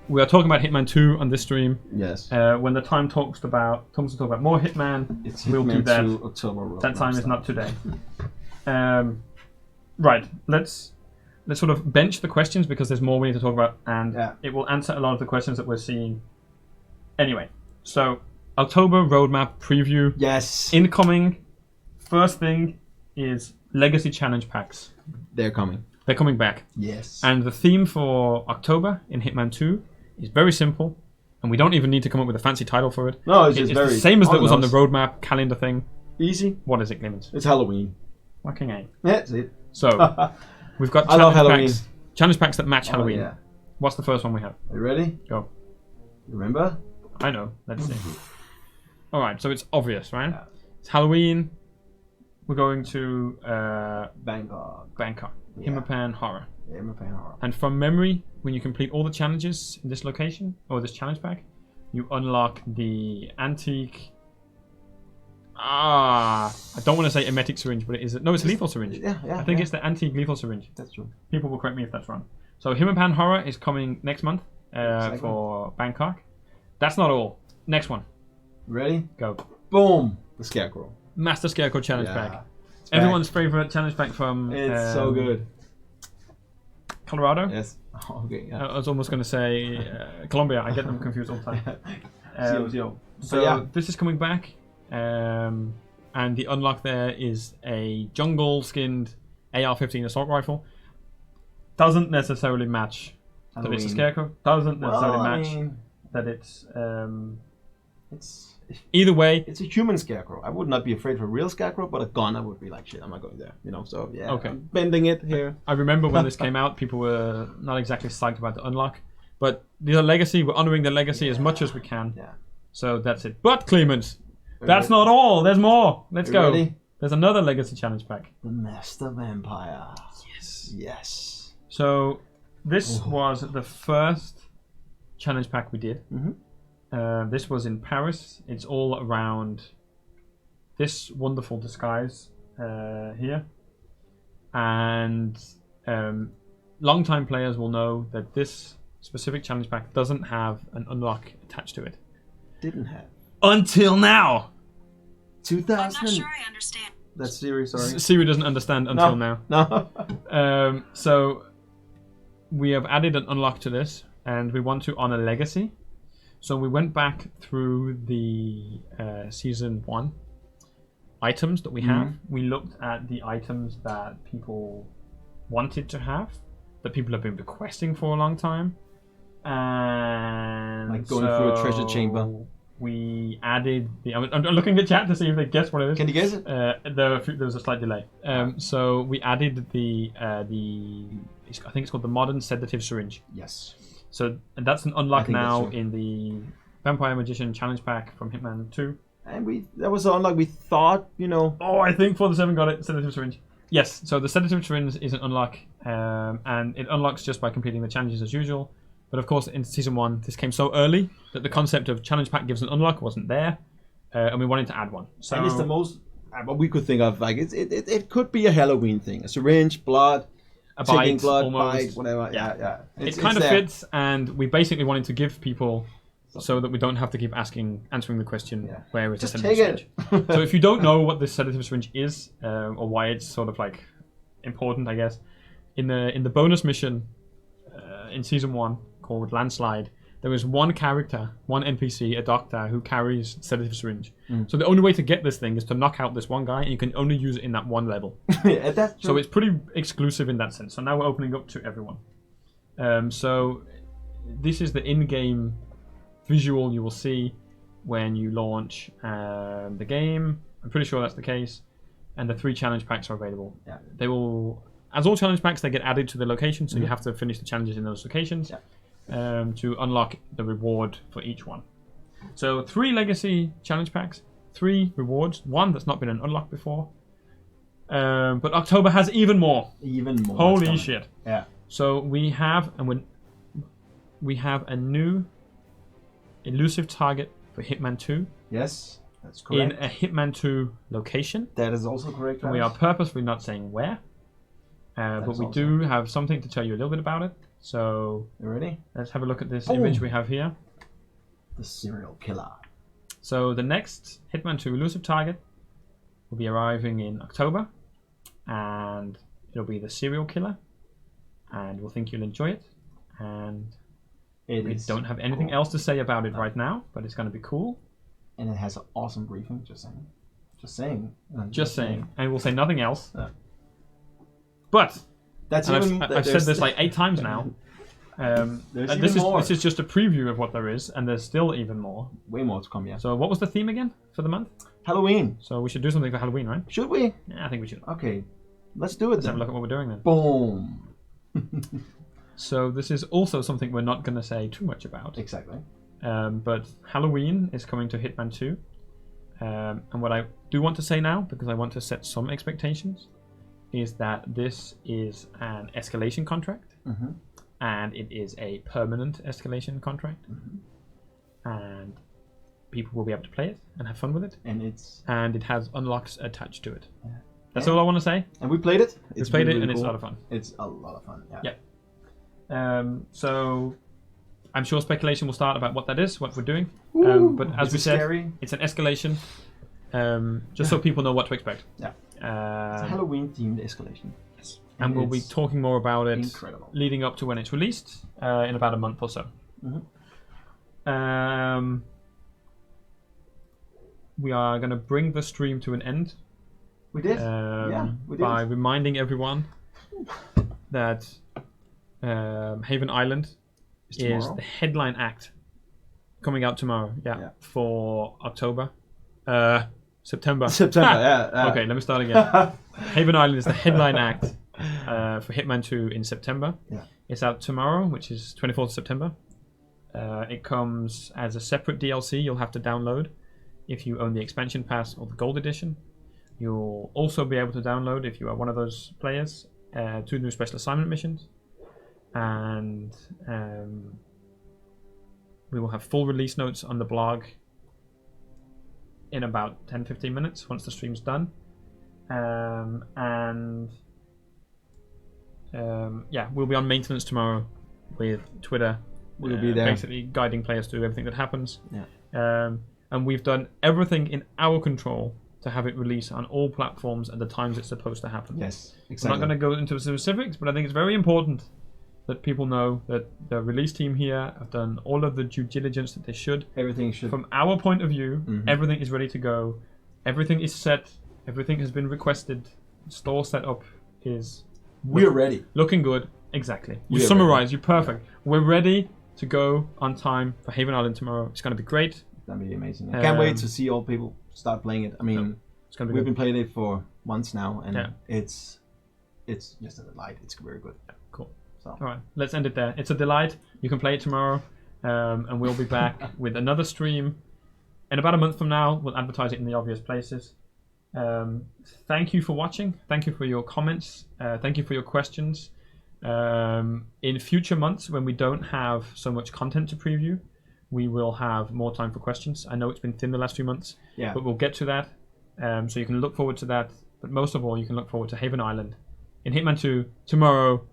We are talking about Hitman 2 on this stream. Yes. When the time talks to talk about more Hitman, It's we'll Hitman do that. 2 October roadmap That time is stuff. not today. Right, let's sort of bench the questions because there's more we need to talk about, and it will answer a lot of the questions that we're seeing. Anyway, so October roadmap preview. Yes. Incoming. First thing is Legacy Challenge Packs. They're coming. They're coming back. Yes. And the theme for October in Hitman 2 is very simple, and we don't even need to come up with a fancy title for it. No, it's just it's very the same as that was on the on-the-nose. roadmap calendar thing. Easy. What is it, Clemens? It's Halloween. Fucking A. Yeah, that's it. So, we've got I love challenge packs that match Halloween. Yeah. What's the first one we have? Are you ready? Go. Remember? I know. Let's see. Alright, so it's obvious, right? Yeah. It's Halloween. We're going to Bangkok. Yeah. Himapan Horror. Yeah, I'm a fan of And from memory, when you complete all the challenges in this location, or this challenge pack, you unlock the antique... I don't want to say emetic syringe, but it is... No, it's a lethal syringe. Yeah. I think it's the antique lethal syringe. That's true. People will correct me if that's wrong. So Himapan Horror is coming next month Exactly. for Bangkok. That's not all. Next one. Ready? Go. Boom! The Scarecrow. Master Scarecrow challenge pack. It's back. Everyone's favorite challenge pack from It's so good. Colorado. Yes. Okay. Yeah. I was almost going to say Colombia. I get them confused all the time. So this is coming back, and the unlock there is a jungle-skinned AR-15 assault rifle. Doesn't necessarily match that it's a Scarecrow. Doesn't necessarily match that it's. It's Either way, it's a human Scarecrow. I would not be afraid of a real Scarecrow, but a gun, I would be like, shit, I'm not going there. So yeah. Okay. I'm bending it here. I remember when this came out, people were not exactly psyched about the unlock, but the legacy, we're honoring the legacy as much as we can. Yeah. So that's it. But Clemens, that's not all. There's more. Let's You go. ready? There's another legacy challenge pack. The Master Vampire. Yes. Yes. So this was the first challenge pack we did. Mhm. This was in Paris. It's all around this wonderful disguise here. And long-time players will know that this specific challenge pack doesn't have an unlock attached to it. Didn't have. Until now! 2000. I'm not sure I understand. That's serious, sorry. Siri doesn't understand until now. No. So we have added an unlock to this, and we want to honor legacy. So we went back through the season 1 items that we have. We looked at the items that people wanted to have, that people have been requesting for a long time, and Like going through a treasure chamber. We added the. I'm looking at chat to see if they guess what it is. Can you guess it? There was a slight delay. So we added the I think it's called the modern sedative syringe. Yes. So and that's an unlock think that's now true. in the Vampire Magician Challenge Pack from Hitman 2. And that was the unlock we thought, Oh, I think 4-7 got it. Sedative syringe. Yes. So the sedative syringe is an unlock, and it unlocks just by completing the challenges as usual. But of course, in season 1, this came so early that the concept of challenge pack gives an unlock wasn't there, and we wanted to add one. So and it's the most what we could think of, like it could be a Halloween thing, a syringe, blood, A taking bite, blood, almost. bite, whatever. Yeah. It kind of fits, and we basically wanted to give people so that we don't have to keep answering the question, where is Just the sedative take syringe? it. So if you don't know what this sedative syringe is, or why it's sort of like important, I guess, in the bonus mission in season 1 called Landslide, there is one character, one NPC, a doctor, who carries sedative syringe. So the only way to get this thing is to knock out this one guy, and you can only use it in that one level. That's true. So it's pretty exclusive in that sense. So now we're opening up to everyone. So this is the in-game visual you will see when you launch the game. I'm pretty sure that's the case. And the 3 challenge packs are available. Yeah. They will, as all challenge packs, they get added to the location, so you have to finish the challenges in those locations to unlock the reward for each one. So 3 legacy challenge packs, 3 rewards, 1 that's not been unlocked before. But October has even more. Even more. Holy shit! Yeah. So we have a new elusive target for Hitman 2 Yes, that's correct. in a Hitman 2 location. That is also correct. And we are purposefully not saying where, but we do have something to tell you a little bit about it. So You ready? let's have a look at this Boom. image we have here. The serial killer. So the next Hitman 2 elusive target will be arriving in October, and it'll be the serial killer, and we'll think you'll enjoy it. And we don't have anything else to say about it right now, but it's going to be cool. And it has an awesome briefing. Just saying. Just saying. And we'll say nothing else. Yeah. But That's and even. I've said this like 8 times now. There's and even more. this is just a preview of what there is, and there's still even more. Way more to come. Yeah. So what was the theme again for the month? Halloween. So we should do something for Halloween, right? Should we? Yeah, I think we should. Okay. Let's do it Let's then. have a look at what we're doing then. Boom. So this is also something we're not going to say too much about. Exactly. But Halloween is coming to Hitman 2. And what I do want to say now, because I want to set some expectations, is that this is an escalation contract. Mm-hmm. And it is a permanent escalation contract. Mm-hmm. And people will be able to play it and have fun with it. And it has unlocks attached to it. Yeah. That's all I want to say. And we played it. We played it, really and it's a cool. lot of fun. It's a lot of fun. Yeah. So I'm sure speculation will start about what that is, what we're doing. Ooh, but as we said, scary? it's an escalation, just so people know what to expect. Yeah. It's a Halloween themed escalation. Yes. And we'll be talking more about it incredible. leading up to when it's released in about a month or so. Mm-hmm. We are going to bring the stream to an end. We did. We did. By reminding everyone that Haven Island is the headline act coming out tomorrow. Yeah. For October. September. Yeah. Okay, let me start again. Haven Island is the headline act for Hitman 2 in September. Yeah. It's out tomorrow, which is 24th of September. It comes as a separate DLC you'll have to download if you own the expansion pass or the gold edition. You'll also be able to download, if you are one of those players, 2 new special assignment missions. And we will have full release notes on the blog in about 10-15 minutes once the stream's done. We'll be on maintenance tomorrow with Twitter. We'll be there. Basically guiding players through everything that happens. Yeah. And we've done everything in our control to have it released on all platforms at the times it's supposed to happen. Yes, I'm exactly. not going to go into specifics, but I think it's very important that people know that the release team here have done all of the due diligence that they should. Everything should. From our point of view, everything is ready to go. Everything is set. Everything has been requested. Store setup is... We're ready. Looking good. Exactly. You We're summarize. You're perfect. We're ready to go on time for Haven Island tomorrow. It's going to be great. It's going to be amazing. I can't wait to see all people start playing it. I mean, it's gonna be we've good. been playing it for months now, and it's just a delight. It's very good. Cool. So. All right, let's end it there. It's a delight. You can play it tomorrow, and we'll be back with another stream in about a month from now. We'll advertise it in the obvious places. Thank you for watching. Thank you for your comments. Thank you for your questions. In future months, when we don't have so much content to preview, we will have more time for questions. I know it's been thin the last few months, but we'll get to that. So you can look forward to that. But most of all, you can look forward to Haven Island in Hitman 2 tomorrow.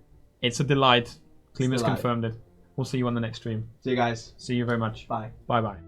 It's a delight. Clemus confirmed it. We'll see you on the next stream. See you guys. See you very much. Bye. Bye-bye.